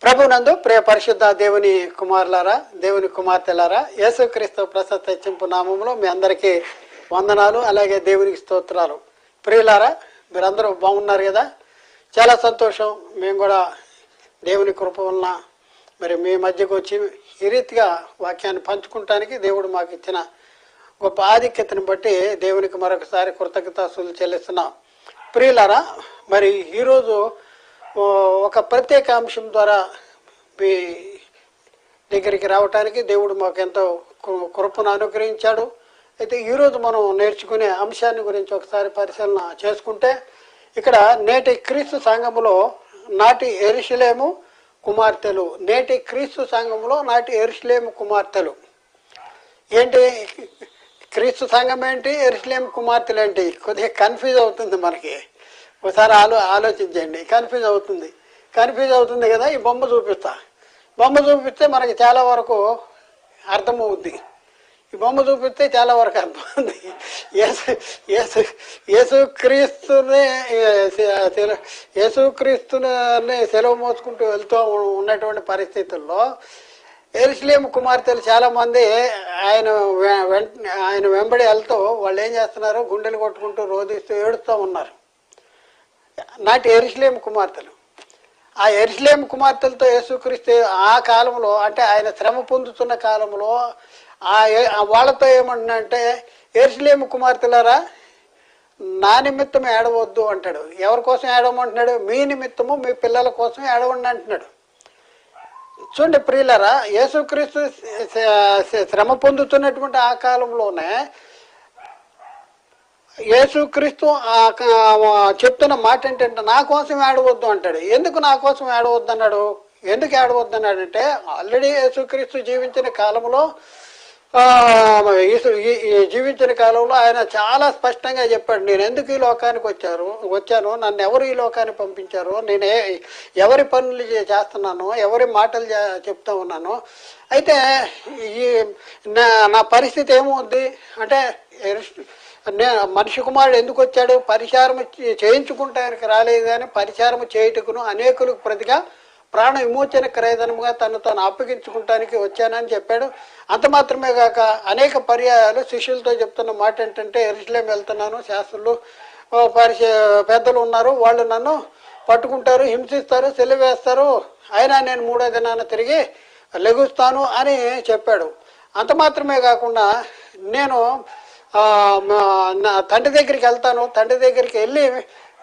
ప్రభునందు ప్రియ పరిశుద్ధ దేవుని కుమారులారా, దేవుని కుమార్తెలారా, యేసుక్రీస్తు ప్రశస్త హెచ్చింపు నామంలో మీ అందరికీ వందనాలు, అలాగే దేవునికి స్తోత్రాలు. ప్రియులారా, మీరందరూ బాగున్నారు కదా? చాలా సంతోషం. మేము కూడా దేవుని కృప వలన మరి మీ మధ్యకు వచ్చి ఈ రీతిగా వాక్యాన్ని పంచుకుంటానికి దేవుడు మాకు ఇచ్చిన గొప్ప ఆధిక్యతను బట్టి దేవునికి మరొకసారి కృతజ్ఞతాస్తుతులు చెల్లిస్తున్నాం. ప్రియులారా, మరి ఈరోజు ఒక ప్రత్యేక అంశం ద్వారా మీ దగ్గరికి రావటానికి దేవుడు మాకు ఎంతో కృపను అనుగ్రహించాడు. అయితే ఈరోజు మనం నేర్చుకునే అంశాన్ని గురించి ఒకసారి పరిశీలన చేసుకుంటే, ఇక్కడ నేటి క్రీస్తు సంఘములో నాటి యెరూషలేము కుమార్తెలు, నేటి క్రీస్తు సంఘములో నాటి యెరూషలేము కుమార్తెలు ఏంటి? క్రీస్తు సంఘం ఏంటి, యెరూషలేము కుమార్తెలు ఏంటి? కొద్దిగా కన్ఫ్యూజ్ అవుతుంది మనకి. ఒకసారి ఆలోచించండి. కన్ఫ్యూజ్ అవుతుంది కదా. ఈ బొమ్మ చూపిస్తే మనకి చాలా వరకు అర్థమవుద్ది. ఈ బొమ్మ చూపిస్తే చాలా వరకు అర్థమవుతుంది. యేసుక్రీస్తుని సెలవు మోసుకుంటూ వెళ్తూ ఉన్నటువంటి పరిస్థితుల్లో యెరూషలేము కుమార్తెలు చాలా మంది ఆయన వెంబడి వెళ్తూ వాళ్ళు ఏం చేస్తున్నారు? గుండెలు కొట్టుకుంటూ రోధిస్తూ ఏడుస్తూ ఉన్నారు. నాటి యెరూషలేము కుమార్తెలు. ఆ యెరూషలేము కుమార్తెలతో యేసుక్రీస్తు ఆ కాలంలో, అంటే ఆయన శ్రమ పొందుతున్న కాలంలో వాళ్ళతో ఏమంటున్నాడంటే, యెరూషలేము కుమార్తెలారా, నా నిమిత్తం ఏడవద్దు అంటాడు. ఎవరి కోసం ఏడవమంటున్నాడు? మీ నిమిత్తము, మీ పిల్లల కోసం ఏడవండి అంటున్నాడు. చూడండి ప్రియులారా, యేసుక్రీస్తు శ్రమ పొందుతున్నటువంటి ఆ కాలంలోనే యేసుక్రీస్తు చెప్తున్న మాట ఏంటంటే, నా కోసం ఏడవద్దు అంటాడు. ఎందుకు నా కోసం ఏడవద్దు అన్నాడు? ఎందుకు ఏడవద్దు అన్నాడంటే, ఆల్రెడీ యేసుక్రీస్తు జీవించిన కాలంలో ఆయన చాలా స్పష్టంగా చెప్పాడు, నేను ఎందుకు ఈ లోకానికి వచ్చాను, నన్ను ఎవరు ఈ లోకానికి పంపించారు, నేను ఎవరి పనులు చేస్తున్నాను, ఎవరి మాటలు చెప్తా ఉన్నాను. అయితే నా పరిస్థితి ఏమవుద్ది అంటే, మనిషి కుమారుడు ఎందుకు వచ్చాడు? పరిచారము చేయించుకుంటానికి రాలేదు కానీ పరిచారము చేయుటకును అనేకులకు ప్రతిగా ప్రాణ విమోచన క్రయధనముగా తాను అప్పగించుకుంటానికి వచ్చానని చెప్పాడు. అంత మాత్రమే కాక అనేక పర్యాయాలు శిష్యులతో చెప్తున్న మాట ఏంటంటే, యెరూషలేము వెళ్తున్నాను, శాస్త్రులు పెద్దలు ఉన్నారు, వాళ్ళు నన్ను పట్టుకుంటారు, హింసిస్తారు, సిలువేస్తారు, అయినా నేను 3వ దినాన తిరిగి లెగుస్తాను అని చెప్పాడు. అంత మాత్రమే కాకుండా, నేను నా తండ్రి దగ్గరికి వెళ్తాను, తండ్రి దగ్గరికి వెళ్ళి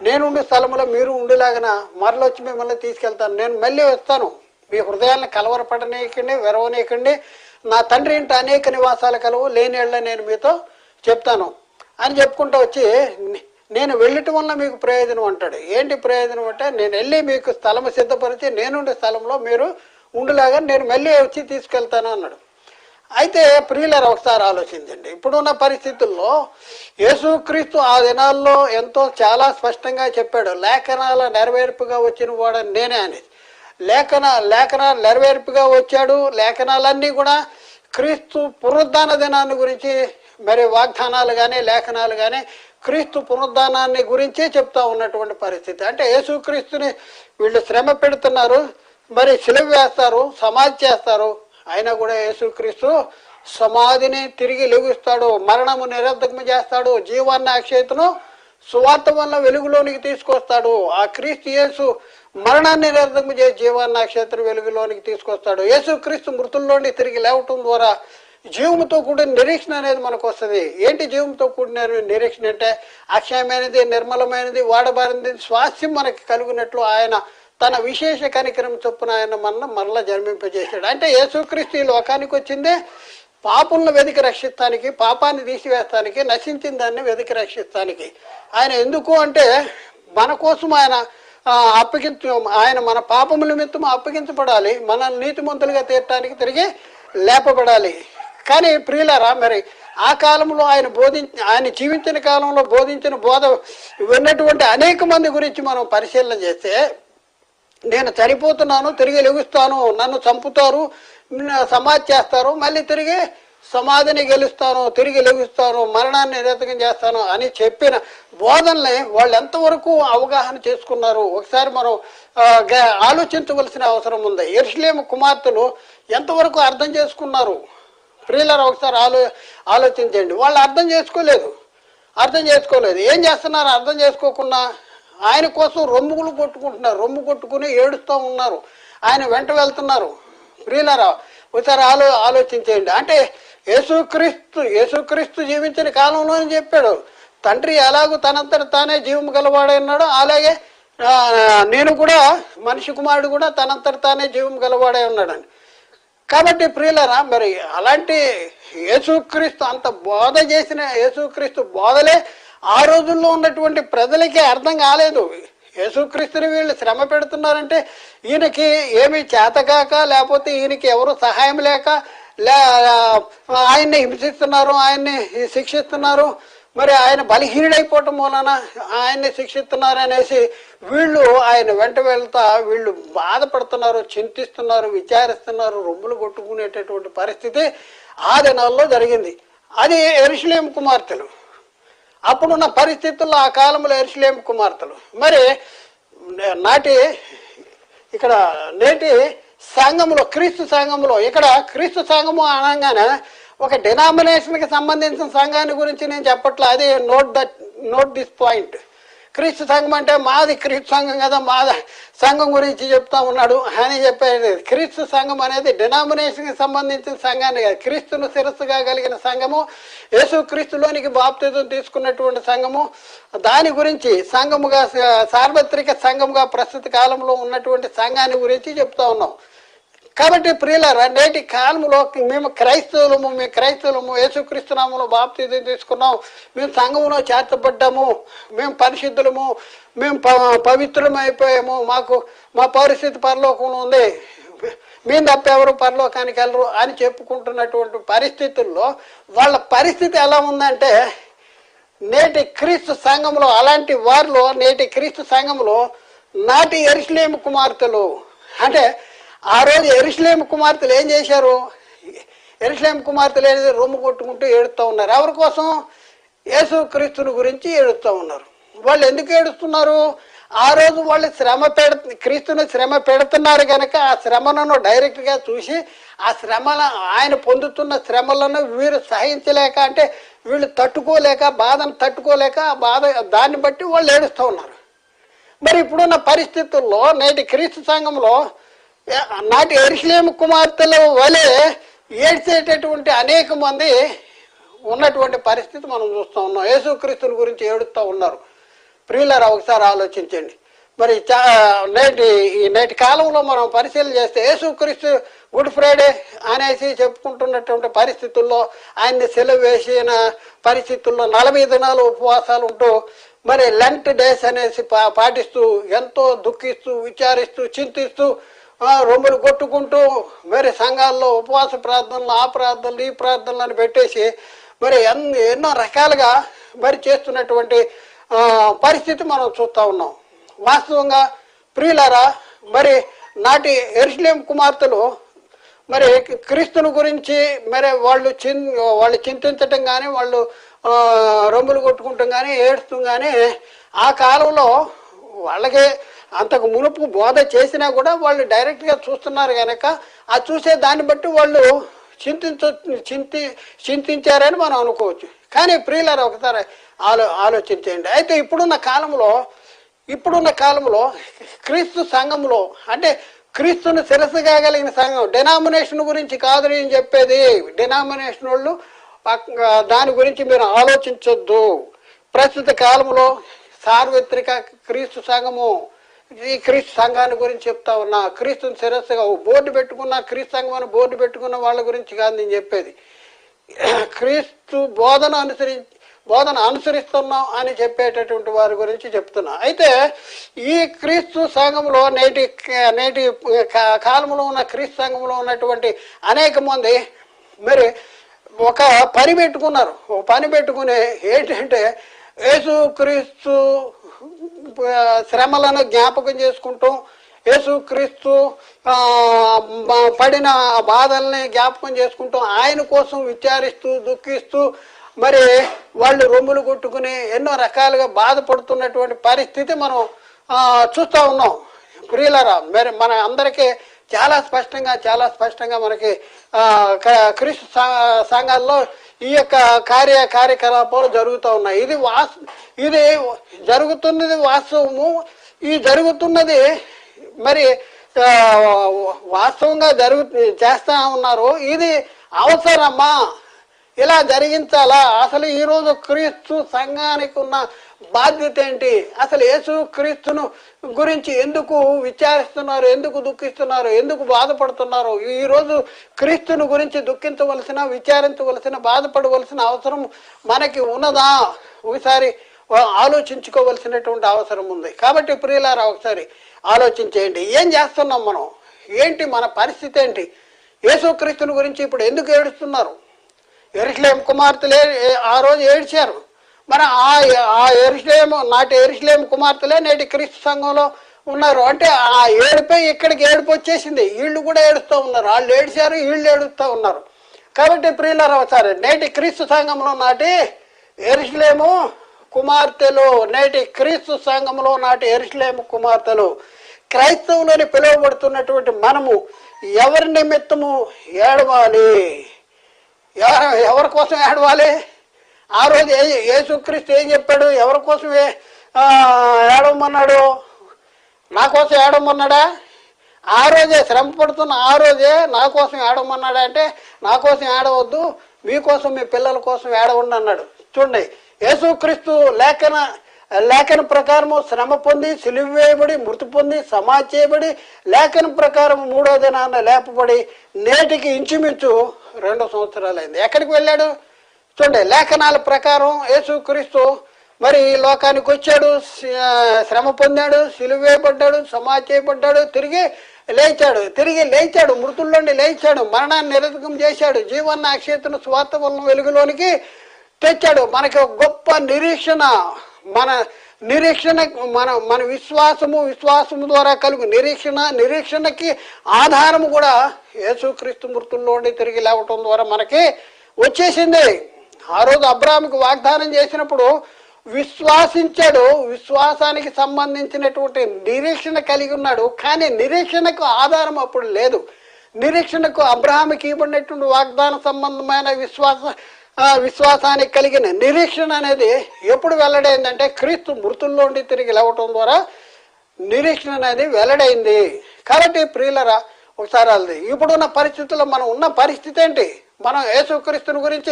నేనుండే స్థలంలో మీరు ఉండేలాగా మరలొచ్చి మిమ్మల్ని తీసుకెళ్తాను, నేను మళ్ళీ వస్తాను, మీ హృదయాలను కలవరపడనీయకండి, వెరవనీయకండి, నా తండ్రి ఇంటి అనేక నివాసాలు కలవు, లేని ఏళ్ళ నేను మీతో చెప్తాను అని చెప్పుకుంటూ వచ్చి, నేను వెళ్ళటం వల్ల మీకు ప్రయోజనం అంటాడు. ఏంటి ప్రయోజనం అంటే, నేను వెళ్ళి మీకు స్థలము సిద్ధపరిచి నేనుండే స్థలంలో మీరు ఉండేలాగా నేను మళ్ళీ వచ్చి తీసుకెళ్తాను అన్నాడు. అయితే ప్రియులారా, ఒకసారి ఆలోచించండి. ఇప్పుడున్న పరిస్థితుల్లో యేసుక్రీస్తు ఆ దినాల్లో చాలా స్పష్టంగా చెప్పాడు, లేఖనాల నెరవేర్పుగా వచ్చిన వాడని నేనే అనేది. లేఖనాలు నెరవేర్పుగా వచ్చాడు. లేఖనాలన్నీ కూడా క్రీస్తు పునరుద్ధాన దినాన్ని గురించి, మరి వాగ్దానాలు కానీ లేఖనాలు కానీ క్రీస్తు పునరుద్ధానాన్ని గురించే చెప్తా ఉన్నటువంటి పరిస్థితి. అంటే యేసుక్రీస్తుని వీళ్ళు శ్రమ పెడుతున్నారు, మరి సిలువ వేస్తారు, సమాధి చేస్తారు, అయినా కూడా యేసుక్రీస్తు సమాధిని తిరిగి లెగుస్తాడు, మరణము నిరర్ధకము చేస్తాడు, జీవాన్ని అక్షయతను సువార్త వల్ల వెలుగులోనికి తీసుకొస్తాడు. ఆ క్రీస్తు యేసు మరణాన్ని నిరర్ధకము చేసి జీవాన్ని అక్షయతను వెలుగులోనికి తీసుకొస్తాడు. యేసుక్రీస్తు మృతుల్లోని తిరిగి లేవటం ద్వారా జీవంతో కూడిన నిరీక్షణ అనేది మనకు వస్తుంది. ఏంటి జీవంతో కూడిన నిరీక్షణ అంటే, అక్షయమైనది, నిర్మలమైనది, వాడబారింది స్వాస్థ్యం మనకి కలిగినట్లు ఆయన తన విశేష కనికరం చొప్పున ఆయన మరలా జన్మింపజేశాడు. అంటే యేసుక్రీస్తు ఈ లోకానికి వచ్చిందే పాపులను వెతికి రక్షిస్తానికి, పాపాన్ని తీసివేస్తానికి, నశించిన దాన్ని వెతికి రక్షిస్తానికి. ఆయన ఎందుకు అంటే, మన కోసం ఆయన ఆయన మన పాపముల నిమిత్తం అప్పగించబడాలి, మనల్ని నీతిమంతులుగా తీర్చడానికి తిరిగి లేపబడాలి. కానీ ప్రియులారా, మరి ఆ కాలంలో ఆయన జీవించిన కాలంలో బోధించిన బోధ విన్నటువంటి అనేక మంది గురించి మనం పరిశీలన చేస్తే, నేను చనిపోతున్నాను, తిరిగి లెగుస్తాను, నన్ను చంపుతారు, సమాధి చేస్తారు, మళ్ళీ తిరిగి సమాధిని గెలుస్తాను, తిరిగి లెగుస్తాను, మరణాన్ని నిరతకం చేస్తాను అని చెప్పిన బోధనల్ని వాళ్ళు ఎంతవరకు అవగాహన చేసుకున్నారు ఒకసారి మనం ఆలోచించవలసిన అవసరం ఉంది. యెరూషలేము కుమార్తెలు ఎంతవరకు అర్థం చేసుకున్నారు ప్రియులారా ఒకసారి ఆలోచించండి. వాళ్ళు అర్థం చేసుకోలేదు. ఏం చేస్తున్నారు? అర్థం చేసుకోకుండా ఆయన కోసం రొమ్ములు కొట్టుకుంటున్నారు, రొమ్ము కొట్టుకుని ఏడుస్తూ ఉన్నారు, ఆయన వెంట వెళ్తున్నారు. ప్రియులారా ఒకసారి ఆలోచించేయండి. అంటే యేసుక్రీస్తు జీవించిన కాలంలోనే చెప్పాడు, తండ్రి ఎలాగూ తనంతట తానే జీవం గలవాడన్నాడో అలాగే నేను కూడా మనిషి కుమారుడు కూడా తనంతట తానే జీవం గలవాడే ఉన్నాడని. కాబట్టి ప్రియులరా మరి అలాంటి యేసుక్రీస్తు అంత బోధ చేసిన యేసుక్రీస్తు బోధలే ఆ రోజుల్లో ఉన్నటువంటి ప్రజలకి అర్థం కాలేదు. యేసుక్రీస్తుని వీళ్ళు శ్రమ పెడుతున్నారంటే ఈయనకి ఏమీ చేతకాక, లేకపోతే ఈయనకి ఎవరు సహాయం లేక, ఆయన్ని హింసిస్తున్నారు, ఆయన్ని శిక్షిస్తున్నారు, మరి ఆయన బలహీనుడైపోవటం వలన ఆయన్ని శిక్షిస్తున్నారు అనేసి వీళ్ళు ఆయన వెంట వెళ్తా వీళ్ళు బాధపడుతున్నారు, చింతిస్తున్నారు, విచారిస్తున్నారు, రొమ్ములు కొట్టుకునేటటువంటి పరిస్థితి ఆ దినాల్లో జరిగింది. అది యెరూషలేము కుమార్తెలు, అప్పుడున్న పరిస్థితుల్లో ఆ కాలంలో యెరూషలేము కుమార్తెలు. మరి నేటి సంఘములో, క్రీస్తు సంఘములో, ఇక్కడ క్రీస్తు సంఘము అనగానే ఒక డినామినేషన్కి సంబంధించిన సంఘాన్ని గురించి నేను చెప్పట్లా. అది నోట్ దిస్ పాయింట్. క్రీస్తు సంఘం అంటే మాది క్రీస్తు సంఘం కదా, మాది సంఘం గురించి చెప్తా ఉన్నాడు అని చెప్పేది. క్రీస్తు సంఘం అనేది డినామినేషన్కి సంబంధించిన సంఘాన్ని కాదు, క్రీస్తును శిరస్సుగా కలిగిన సంఘము, యేసు క్రీస్తులోనికి బాప్తిజం తీసుకున్నటువంటి సంఘము, దాని గురించి సంఘముగా, సార్వత్రిక సంఘముగా ప్రస్తుత కాలంలో ఉన్నటువంటి సంఘాన్ని గురించి చెప్తా ఉన్నాం. కాబట్టి ప్రియులారా నేటి కాలంలో మేము క్రైస్తవులము యేసుక్రీస్తు నామములో బాప్తిజం తీసుకున్నాం, మేము సంఘములో చేర్చబడ్డాము, మేము పరిశుద్ధులము, మేము పవిత్రం అయిపోయాము, మా పరిస్థితి పరలోకంలో ఉంది, మేము తప్ప ఎవరు పరలోకానికి వెళ్ళరు అని చెప్పుకుంటున్నటువంటి పరిస్థితుల్లో వాళ్ళ పరిస్థితి ఎలా ఉందంటే, నేటి క్రీస్తు సంఘంలో, అలాంటి వారిలో నేటి క్రీస్తు సంఘంలో నాటి యెరూషలేము కుమార్తెలు, అంటే ఆ రోజు యెరూషలేము కుమార్తెలు ఏం చేశారు? యెరూషలేము కుమార్తెలు అనేది రొమ్ము కొట్టుకుంటూ ఏడుస్తూ ఉన్నారు. ఎవరి కోసం? యేసుక్రీస్తుని గురించి ఏడుస్తూ ఉన్నారు. వాళ్ళు ఎందుకు ఏడుస్తున్నారు? ఆ రోజు వాళ్ళు క్రీస్తుని శ్రమ పెడుతున్నారు కనుక ఆ శ్రమలను డైరెక్ట్గా చూసి ఆ ఆయన పొందుతున్న శ్రమలను వీరు సహించలేక, అంటే వీళ్ళు బాధను తట్టుకోలేక ఆ బాధ దాన్ని బట్టి వాళ్ళు ఏడుస్తూ ఉన్నారు. మరి ఇప్పుడున్న పరిస్థితుల్లో నేటి క్రీస్తు సంఘంలో నాటి యెరూషలేము కుమార్తెల వలె ఏడ్చేటటువంటి అనేక మంది ఉన్నటువంటి పరిస్థితి మనం చూస్తూ ఉన్నాం. యేసుక్రీస్తుని గురించి ఏడుస్తూ ఉన్నారు. ప్రియులారా ఒకసారి ఆలోచించండి. మరి నేటి కాలంలో మనం పరిశీలన చేస్తే యేసుక్రీస్తు గుడ్ ఫ్రైడే అనేసి చెప్పుకుంటున్నటువంటి పరిస్థితుల్లో, ఆయన్ని సెలవు వేసిన పరిస్థితుల్లో 40 దినాలు ఉపవాసాలు ఉంటూ, మరి లెంట్ డేస్ అనేసి పాటిస్తూ ఎంతో దుఃఖిస్తూ, విచారిస్తూ, చింతిస్తూ, రొమ్ములు కొట్టుకుంటూ మరి సంఘాల్లో ఉపవాస ప్రార్థనలు, ఆ ప్రార్థనలు, ఈ ప్రార్థనలను పెట్టేసి మరి ఎన్నో రకాలుగా మరి చేస్తున్నటువంటి పరిస్థితి మనం చూస్తూ ఉన్నాం. వాస్తవంగా ప్రియులారా మరి నాటి యెరూషలేము కుమార్తెలు మరి క్రీస్తుని గురించి మరి వాళ్ళు చింతించటం కానీ, వాళ్ళు రొమ్ములు కొట్టుకుంటాం కానీ, ఏడుస్తూ కానీ ఆ కాలంలో వాళ్ళకే అంతకు మునుపు బోధ చేసినా కూడా వాళ్ళు డైరెక్ట్గా చూస్తున్నారు కనుక ఆ చూసే దాన్ని బట్టి వాళ్ళు చింతించారని మనం అనుకోవచ్చు. కానీ ప్రియులారా ఒకసారి ఆలోచించండి. అయితే ఇప్పుడున్న కాలంలో క్రీస్తు సంఘంలో, అంటే క్రీస్తుని శిరస్సుగా కలిగిన సంఘం, డినామినేషన్ గురించి కాదు నేను చెప్పేది. డినామినేషన్ వాళ్ళు దాని గురించి మీరు ఆలోచించొద్దు. ప్రస్తుత కాలంలో సార్వత్రిక క్రీస్తు సంఘము, ఈ క్రీస్తు సంఘాన్ని గురించి చెప్తా ఉన్నా. క్రీస్తుని శిరస్సుగా బోర్డు పెట్టుకున్న క్రీస్తు సంఘం అని బోర్డు పెట్టుకున్న వాళ్ళ గురించి కాదు నేను చెప్పేది. క్రీస్తు బోధన అనుసరిస్తున్నాం అని చెప్పేటటువంటి వారి గురించి చెప్తున్నా. అయితే ఈ క్రీస్తు సంఘంలో నేటి కాలంలో ఉన్న క్రీస్తు సంఘంలో ఉన్నటువంటి అనేక మంది మరి ఒక పని పెట్టుకున్నారు. పని పెట్టుకుని ఏంటంటే యేసుక్రీస్తు శ్రమలను జ్ఞాపకం చేసుకుంటాం, యేసుక్రీస్తు పడిన బాధల్ని జ్ఞాపకం చేసుకుంటూ ఆయన కోసం విచారిస్తూ దుఃఖిస్తూ మరి వాళ్ళు రొమ్ములు కొట్టుకుని ఎన్నో రకాలుగా బాధపడుతున్నటువంటి పరిస్థితి మనం చూస్తూ ఉన్నాం. ప్రియులరా, మరి మన అందరికీ చాలా స్పష్టంగా మనకి క్రీస్తు సంఘాల్లో ఈ యొక్క కార్యకలాపాలు జరుగుతూ ఉన్నాయి. ఇది జరుగుతున్నది వాస్తవము. ఈ జరుగుతున్నది మరి వాస్తవంగా చేస్తా ఉన్నారు. ఇది అవసరమా? ఇలా జరిగించాలా? అసలు ఈరోజు క్రీస్తు సంఘానికి ఉన్న బాధ్యత ఏంటి? అసలు యేసు క్రీస్తును గురించి ఎందుకు విచారిస్తున్నారు, ఎందుకు దుఃఖిస్తున్నారు, ఎందుకు బాధపడుతున్నారు? ఈరోజు క్రీస్తుని గురించి దుఃఖించవలసిన, విచారించవలసిన, బాధపడవలసిన అవసరం మనకి ఉన్నదా? ఒకసారి ఆలోచించుకోవలసినటువంటి అవసరం ఉంది. కాబట్టి ప్రియులారా, ఒకసారి ఆలోచించేయండి. ఏం చేస్తున్నాం మనం? ఏంటి మన పరిస్థితి ఏంటి? యేసుక్రీస్తుని గురించి ఇప్పుడు ఎందుకు ఏడుస్తున్నారు? యెరూషలేము కుమార్తెలే ఆ రోజు ఏడ్చారు. మరి ఆ యెరూషలేము కుమార్తెలే నేటి క్రీస్తు సంఘంలో ఉన్నారు. అంటే ఆ ఏడుపై ఇక్కడికి ఏడుపు వచ్చేసింది. వీళ్ళు కూడా ఏడుస్తూ ఉన్నారు. వాళ్ళు ఏడ్చారు, వీళ్ళు ఏడుస్తూ ఉన్నారు. కాబట్టి ప్రియులారా, ఒకసారి నేటి క్రీస్తు సంఘంలో నాటి యెరూషలేము కుమార్తెలు, నేటి క్రీస్తు సంఘంలో నాటి యెరూషలేము కుమార్తెలు, క్రైస్తవులని పిలువబడుతున్నటువంటి మనము ఎవరి నిమిత్తము ఏడవాలి? ఎవరి కోసం ఏడవాలి? ఆ రోజు యేసుక్రీస్తు ఏం చెప్పాడు? ఎవరి కోసం ఏడవమన్నాడు? నా కోసం ఏడవమన్నాడా? ఆ రోజే శ్రమ పడుతున్న ఆ రోజే నా కోసం ఏడవమన్నాడా? అంటే నా కోసం ఏడవద్దు, మీకోసం, మీ పిల్లల కోసం ఏడవండి అన్నాడు. చూడండి, యేసుక్రీస్తు లేఖన ప్రకారము శ్రమ పొంది, సిలువ వేయబడి, మృతి పొంది, సమాధి చేయబడి, లేఖన ప్రకారం 3వ దినాన లేపబడి నేటికి ఇంచుమించు 2 సంవత్సరాలైంది. ఎక్కడికి వెళ్ళాడు? చూడండి, లేఖనాల ప్రకారం యేసుక్రీస్తు మరి ఈ లోకానికి వచ్చాడు, శ్రమ పొందాడు, సిలువ వేయబడ్డాడు, సమాధి చేయబడ్డాడు, తిరిగి లేచాడు, మృతుల్లోండి లేచాడు, మరణాన్ని నిరర్ధకం చేశాడు, జీవన అక్షేత్రను స్వార్థ వలన వెలుగులోనికి తెచ్చాడు. మనకి ఒక గొప్ప నిరీక్షణ, మన విశ్వాసము ద్వారా కలుగు నిరీక్షణకి ఆధారము కూడా యేసుక్రీస్తు మృతుల్లోండి తిరిగి లేవటం ద్వారా మనకి వచ్చేసింది. ఆ రోజు అబ్రాహాముకు వాగ్దానం చేసినప్పుడు విశ్వాసించాడు, విశ్వాసానికి సంబంధించినటువంటి నిరీక్షణ కలిగి ఉన్నాడు. కానీ నిరీక్షణకు ఆధారం అప్పుడు లేదు. నిరీక్షణకు అబ్రాహాముకి ఇవ్వబడినటువంటి వాగ్దాన సంబంధమైన విశ్వాసానికి కలిగిన నిరీక్షణ అనేది ఎప్పుడు వెల్లడైందంటే క్రీస్తు మృతుల్లోండి తిరిగి లేవటం ద్వారా నిరీక్షణ అనేది వెల్లడైంది. కాబట్టి ప్రియులరా, ఒకసారి అది ఇప్పుడున్న పరిస్థితుల్లో మనం ఉన్న పరిస్థితి ఏంటి? మనం యేసుక్రీస్తుని గురించి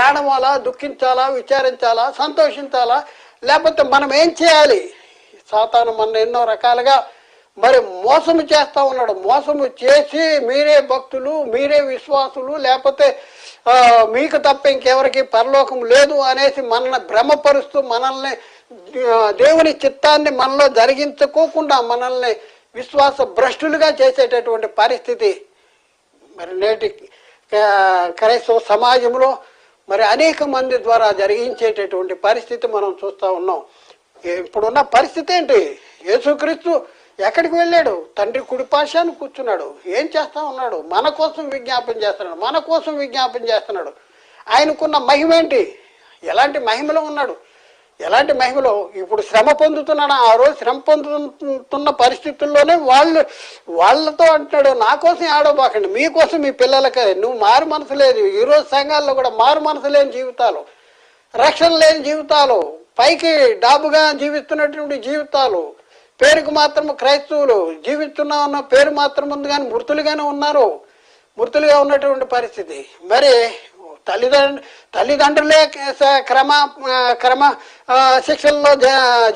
ఏడవాలా, దుఃఖించాలా, విచారించాలా, సంతోషించాలా, లేకపోతే మనం ఏం చేయాలి? సాతాను మన ఎన్నో రకాలుగా మరి మోసము చేస్తూ ఉన్నాడు. మోసము చేసి మీరే భక్తులు, మీరే విశ్వాసులు, లేకపోతే మీకు తప్ప ఇంకెవరికి పరలోకం లేదు అనేసి మనల్ని భ్రమపరుస్తూ, మనల్ని దేవుని చిత్తాన్ని మనలో జరిగించుకోకుండా మనల్ని విశ్వాస భ్రష్టులుగా చేసేటటువంటి పరిస్థితి మరి నేటి క్రైస్తవ సమాజంలో మరి అనేక మంది ద్వారా జరిగించేటటువంటి పరిస్థితి మనం చూస్తూ ఉన్నాం. ఇప్పుడున్న పరిస్థితి ఏంటి? యేసుక్రీస్తు ఎక్కడికి వెళ్ళాడు? తండ్రి కుడిపాశాన్ని కూర్చున్నాడు. ఏం చేస్తా ఉన్నాడు? మన కోసం విజ్ఞాపన చేస్తున్నాడు. ఆయనకున్న మహిమ ఏంటి? ఎలాంటి మహిమలో ఉన్నాడు? ఎలాంటి మహిమలో ఇప్పుడు శ్రమ పొందుతున్నాడు. ఆ రోజు శ్రమ పొందుతున్న పరిస్థితుల్లోనే వాళ్ళతో అంటున్నాడు, నా కోసం ఏడవబాకండి, మీకోసం, మీ పిల్లలకి. నువ్వు మారు మనసు లేదు. ఈరోజు సంఘాల్లో కూడా మారు మనసు లేని జీవితాలు, రక్షణ లేని జీవితాలు, పైకి డాబుగా జీవిస్తున్నటువంటి జీవితాలు, పేరుకు మాత్రం క్రైస్తవులు జీవిస్తున్నా పేరు మాత్రం ఉంది, కానీ మృతులుగా ఉన్నటువంటి పరిస్థితి. మరి తల్లిదండ్రులే క్రమ శిక్షణలో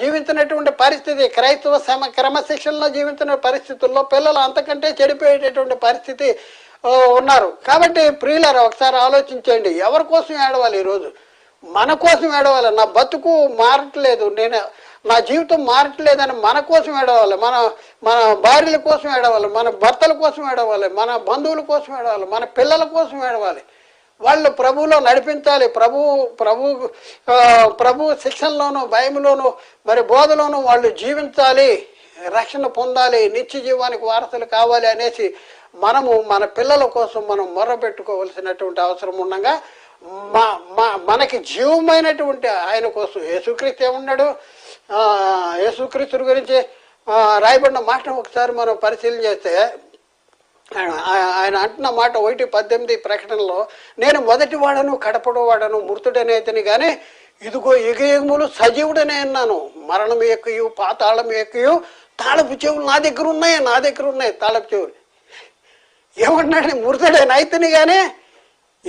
జీవించినటువంటి పరిస్థితి, క్రైస్తవ క్రమశిక్షణలో జీవించిన పరిస్థితుల్లో పిల్లలు అంతకంటే చెడిపోయేటటువంటి పరిస్థితి ఉన్నారు. కాబట్టి ప్రియులారా, ఒకసారి ఆలోచించండి, ఎవరి కోసం ఏడవాలి? ఈరోజు మన కోసం ఏడవాలి. నా బతుకు మారట్లేదు, నా జీవితం మారట్లేదని మన కోసం ఏడవాలి, మన భార్యల కోసం ఏడవాలి, మన భర్తల కోసం ఏడవాలి, మన బంధువుల కోసం ఏడవాలి, మన పిల్లల కోసం ఏడవాలి. వాళ్ళు ప్రభువులో నడిపించాలి. ప్రభు శిక్షణలోను, భయంలోను, మరి బోధలోను వాళ్ళు జీవించాలి. రక్షణ పొందాలి, నిత్య జీవానికి వారసులు కావాలి అనేసి మనము మన పిల్లల కోసం మనం మొర్ర పెట్టుకోవలసినటువంటి అవసరం ఉండగా మనకి జీవమైనటువంటి ఆయన కోసం యేసుక్రీస్తు ఏమున్నాడు, యేసుక్రీస్తు గురించి రాయబడిన మాట ఒకసారి మనం పరిశీలన చేస్తే ఆయన అంటున్న మాట 1:18 ప్రకటనలో, నేను మొదటి వాడను కడపడు వాడను మృతుడనేతని కానీ ఇదిగో యుగయుగములు సజీవుడనే అన్నాను, మరణం ఎక్కువ పాతాళం ఎక్కువ తాళపు చెవులు నా దగ్గర ఉన్నాయి తాళపు చెవులు. ఏమన్నాడు, మృతుడేనైతని కానీ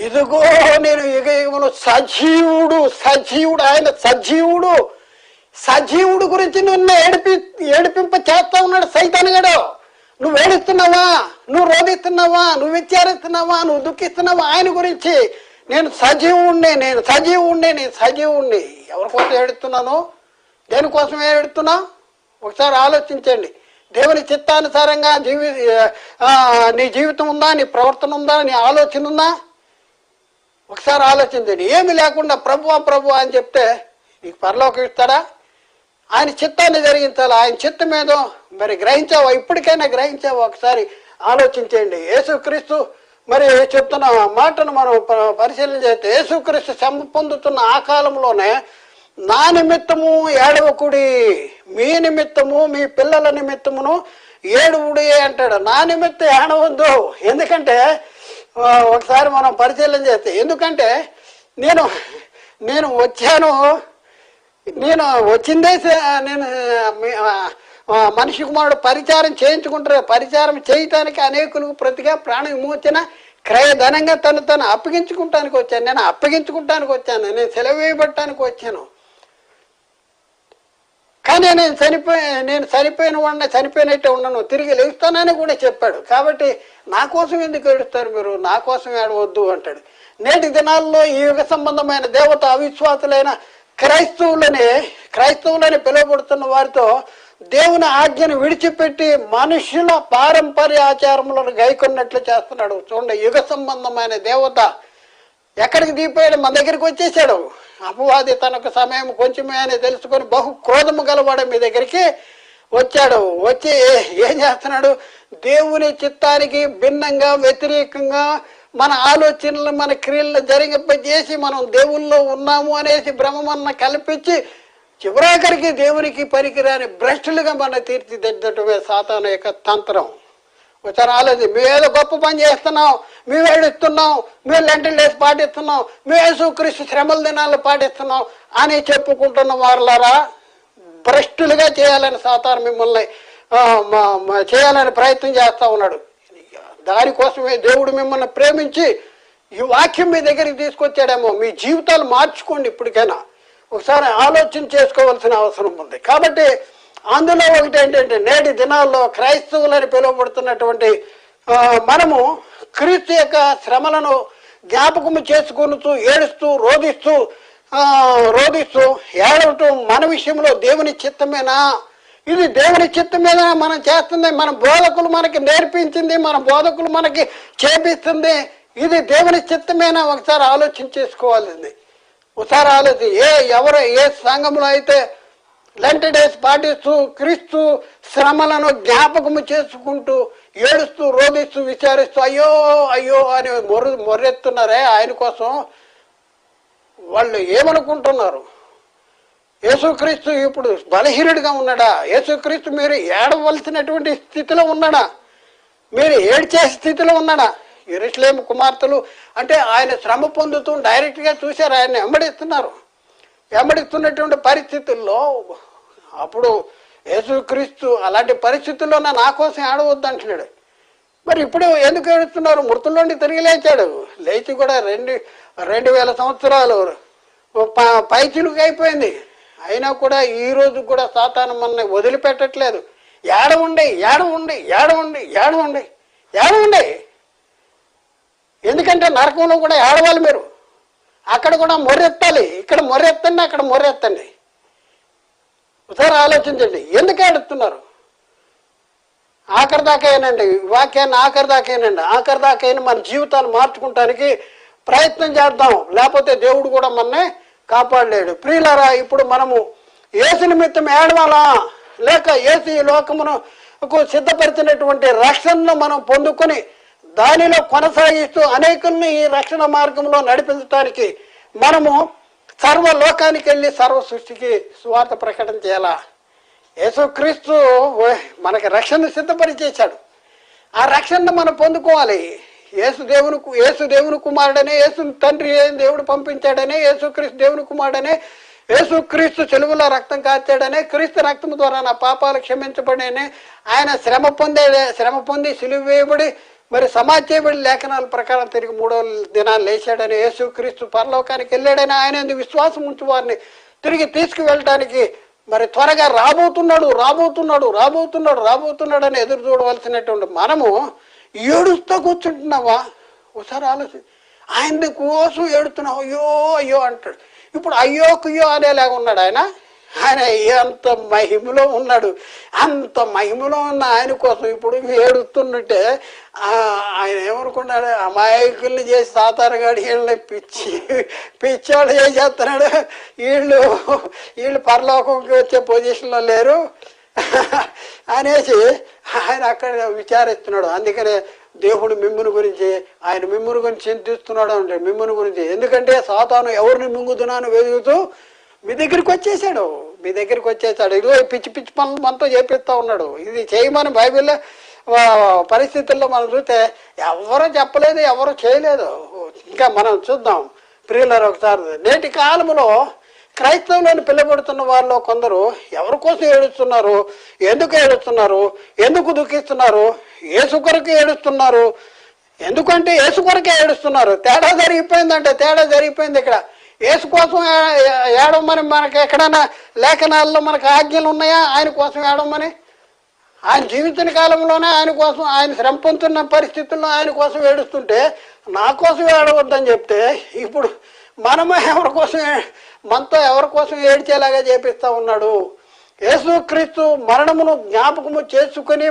ఇదిగో నేను యుగయుగములు సజీవుడు ఆయన సజీవుడు గురించి నిన్ను ఏడిపింప చేస్తా ఉన్నాడు సైతానుగాడు. నువ్వు ఏడుస్తున్నావా, నువ్వు రోధిస్తున్నావా, నువ్వు విచారిస్తున్నావా, నువ్వు దుఃఖిస్తున్నావా, ఆయన గురించి నేను సజీవుణ్ణి. ఎవరి కోసం ఏడుస్తున్నాను, దేనికోసం ఏడుతున్నా ఒకసారి ఆలోచించండి. దేవుని చిత్తానుసారంగా నీ జీవితం ఉందా, నీ ప్రవర్తన ఉందా, నీ ఆలోచన ఉందా ఒకసారి ఆలోచించండి. ఏమి లేకుండా ప్రభు అని చెప్తే నీకు పరలోకం ఇస్తాడా? ఆయన చిత్తాన్ని జరిగించాలి. ఆయన చిత్తం ఏదో మరి గ్రహించావా, ఇప్పటికైనా గ్రహించావా ఒకసారి ఆలోచించండి. యేసుక్రీస్తు మరి చెప్తున్న మాటను మనం పరిశీలన చేస్తే, యేసుక్రీస్తు శ్రమ పొందుతున్న ఆ కాలంలోనే నా నిమిత్తము ఏడవకుడి, మీ నిమిత్తము మీ పిల్లల నిమిత్తమును ఏడువుడి అంటాడు. నా నిమిత్తం ఏడవద్దు. ఎందుకంటే ఒకసారి మనం పరిశీలన చేస్తే, ఎందుకంటే నేను వచ్చిందే నేను మనిషి కుమారుడు పరిచారం చేయించుకుంటారు. పరిచారం చేయటానికి అనేకులకు ప్రతిగా ప్రాణ విమోచన క్రయధనంగా తను అప్పగించుకుంటానికి వచ్చాను. నేను సెలవు వేయబట్టడానికి వచ్చాను. కానీ నేను చనిపోయినట్టే ఉన్నాను, తిరిగి లేస్తానని కూడా చెప్పాడు. కాబట్టి నా కోసం ఎందుకు ఏడుస్తారు మీరు, నా కోసం ఏడవద్దు అంటాడు. నేటి దినాల్లో ఈ యుగ సంబంధమైన దేవత అవిశ్వాసులైన క్రైస్తవులని పిలువబడుతున్న వారితో దేవుని ఆజ్ఞను విడిచిపెట్టి మనుషుల పారంపర్య ఆచారములను గైకొన్నట్లు చేస్తున్నాడు. చూడండి, యుగ సంబంధమైన దేవత ఎక్కడికి దిగిపోయాడు, మన దగ్గరికి వచ్చేసాడు. అపవాది తనకు సమయం కొంచెమే అని తెలుసుకొని బహు క్రోధము గలవాడు మీ దగ్గరికి వచ్చాడు. వచ్చి ఏం చేస్తున్నాడు, దేవుని చిత్తానికి భిన్నంగా వ్యతిరేకంగా మన ఆలోచనలు మన క్రియలను జరిగింపజేసి మనం దేవుల్లో ఉన్నాము అనేసి భ్రమమన్న కల్పించి చివరాఖరికి దేవునికి పనికిరాని భ్రష్టులుగా మన తీర్చిదిద్దటమే సాతాను యొక్క తంత్రం. ఒకసారి ఆలోచి, మేమేదో గొప్ప పని చేస్తున్నాం, మేము ఏడుస్తున్నాం, మేము లెంటల్ డేస్ పాటిస్తున్నాం, మేము యేసుక్రీస్తు శ్రమల దినాలు పాటిస్తున్నాం అని చెప్పుకుంటున్న వారులారా, భ్రష్టులుగా చేయాలని సాతాను మిమ్మల్ని చేయాలని ప్రయత్నం చేస్తూ ఉన్నాడు. దానికోసమే దేవుడు మిమ్మల్ని ప్రేమించి ఈ వాక్యం మీ దగ్గరికి తీసుకొచ్చాడేమో. మీ జీవితాలు మార్చుకోండి. ఇప్పటికైనా ఒకసారి ఆలోచన చేసుకోవాల్సిన అవసరం ఉంది. కాబట్టి అందులో ఒకటి ఏంటంటే, నేటి దినాల్లో క్రైస్తవులని పిలువబడుతున్నటువంటి మనము క్రీస్తు యొక్క శ్రమలను జ్ఞాపకము చేసుకుంటూ ఏడుస్తూ రోధిస్తూ ఏడవటం మన విషయంలో దేవుని చిత్తమేనా, ఇది దేవుని చిత్తమేనా మనం చేస్తుంది, మన బోధకులు మనకి నేర్పించింది, మన బోధకులు మనకి చేపిస్తుంది, ఇది దేవుని చిత్తమేనా ఒకసారి ఆలోచన చేసుకోవాల్సింది. ఒకసారి ఆలోచన, ఏ సంఘంలో అయితే లెంట్ డేస్ పాటిస్తూ క్రీస్తు శ్రమలను జ్ఞాపకము చేసుకుంటూ ఏడుస్తూ రోధిస్తూ విచారిస్తూ అయ్యో అని మొర్రెత్తున్నారే ఆయన కోసం, వాళ్ళు ఏమనుకుంటున్నారు? యేసుక్రీస్తు ఇప్పుడు బలహీనుడిగా ఉన్నాడా? యేసుక్రీస్తు మీరు ఏడవలసినటువంటి స్థితిలో ఉన్నాడా? మీరు ఏడ్చే స్థితిలో ఉన్నాడా? యెరూషలేము కుమార్తెలు అంటే ఆయన శ్రమ పొందుతూ డైరెక్ట్గా చూశారు, ఆయన వెంబడిస్తున్నటువంటి పరిస్థితుల్లో అప్పుడు యేసుక్రీస్తు అలాంటి పరిస్థితుల్లో నా కోసం ఏడవద్దు అంటున్నాడు. మరి ఇప్పుడు ఎందుకు ఏడుస్తున్నారు? మృతుల్లోండి తిరిగి లేచి కూడా 2000 సంవత్సరాలు పైచిలుకు అయిపోయింది. అయినా కూడా ఈ రోజు కూడా సాతాను మనల్ని వదిలిపెట్టట్లేదు. ఏడవండి. ఎందుకంటే నరకంలో కూడా ఏడవాలి మీరు. అక్కడ కూడా మొర్రెత్తాలి, ఇక్కడ మొర్రెత్తండి, అక్కడ మొర్రెత్తండి. ఒకసారి ఆలోచించండి, ఎందుకు ఏడుస్తున్నారు? ఆఖరి దాకానండి వాక్యాన్ని, ఆఖరి దాకైనా మన జీవితాలు మార్చుకుంటానికి ప్రయత్నం చేద్దాం, లేకపోతే దేవుడు కూడా మనల్ని కాపాడలేడు. ప్రియులారా, ఇప్పుడు మనము యేసు నిమిత్తం ఏడవాలా లేక యేసు ఈ లోకమునకు సిద్ధపరిచినటువంటి రక్షణను మనం పొందుకొని దానిలో కొనసాగిస్తూ అనేకుల్ని ఈ రక్షణ మార్గంలో నడిపించడానికి మనము సర్వలోకానికి వెళ్ళి సర్వ సృష్టికి సువార్త ప్రకటన చేయాలా? యేసుక్రీస్తు మనకి రక్షణ సిద్ధపరిచేశాడు. ఆ రక్షణను మనం పొందుకోవాలి. యేసు దేవుని కుమారుడనే, యేసు తండ్రి దేవుడు పంపించాడనే, యేసుక్రీస్తు దేవుని కుమారుడనే, యేసుక్రీస్తు చెలుగులో రక్తం కాచాడనే, క్రీస్తు రక్తం ద్వారా నా పాపాలు క్షమించబడేనే, ఆయన శ్రమ పొంది సిలువ వేయబడి మరి సమాధి చేయబడి లేఖనాల ప్రకారం తిరిగి 3వ దినాలు లేచాడని, యేసుక్రీస్తు పరలోకానికి వెళ్ళాడని, ఆయన విశ్వాసం ఉంచి వారిని తిరిగి తీసుకువెళ్ళటానికి మరి త్వరగా రాబోతున్నాడు అని ఎదురు చూడవలసినటువంటి మనము ఏడుస్తూ కూర్చుంటున్నావా? ఒకసారి ఆలోచన. ఆయన కోసం ఏడుతున్నావు, అయ్యో అంటాడు. ఇప్పుడు అయ్యో అనేలాగా ఉన్నాడు ఆయన. ఎంత మహిమలో ఉన్నాడు. అంత మహిమలో ఉన్న ఆయన కోసం ఇప్పుడు ఏడుస్తున్నట్టే ఆయన ఏమనుకున్నాడు? అమాయకుల్ని చేసి సాతారగాడి వీళ్ళని పిచ్చోళ్ళు ఏం చేస్తున్నాడు? వీళ్ళు పరలోకంకి వచ్చే పొజిషన్లో లేరు అనేసి ఆయన అక్కడ విచారిస్తున్నాడు. అందుకనే దేవుడు మిమ్ముని గురించి చింతిస్తున్నాడు అంటే మిమ్ముని గురించి. ఎందుకంటే సాతాను ఎవరిని మింగుతున్నాను వెతుకుతూ మీ దగ్గరికి వచ్చేసాడు. ఇదిగో పిచ్చి పనులు మనతో చేపిస్తా ఉన్నాడు. ఇది చేయమని బైబిల్లో పరిస్థితుల్లో మనం చూస్తే ఎవరు చెప్పలేదు, ఎవరు చేయలేదు. ఇంకా మనం చూద్దాం ప్రియులారా ఒకసారి. నేటి కాలంలో క్రైస్తవులను పిల్లబడుతున్న వారిలో కొందరు ఎవరి కోసం ఏడుస్తున్నారు, ఎందుకు దుఃఖిస్తున్నారు? యేసు కొరకు ఏడుస్తున్నారు. ఎందుకంటే యేసు కొరకే ఏడుస్తున్నారు. తేడా జరిగిపోయింది ఇక్కడ. యేసు కోసం ఏడవమని మనకి ఎక్కడైనా లేఖనాల్లో మనకు ఆజ్ఞలు ఉన్నాయా ఆయన కోసం ఏడవమని? ఆయన జీవించిన కాలంలోనే ఆయన కోసం, ఆయన శ్రమ పొందుతున్న పరిస్థితుల్లో ఆయన కోసం ఏడుస్తుంటే నా కోసం ఏడవద్దని చెప్తే ఇప్పుడు మనతో ఎవరి కోసం ఏడ్చేలాగా చేపిస్తా ఉన్నాడు. యేసుక్రీస్తు మరణమును జ్ఞాపకము చేసుకుని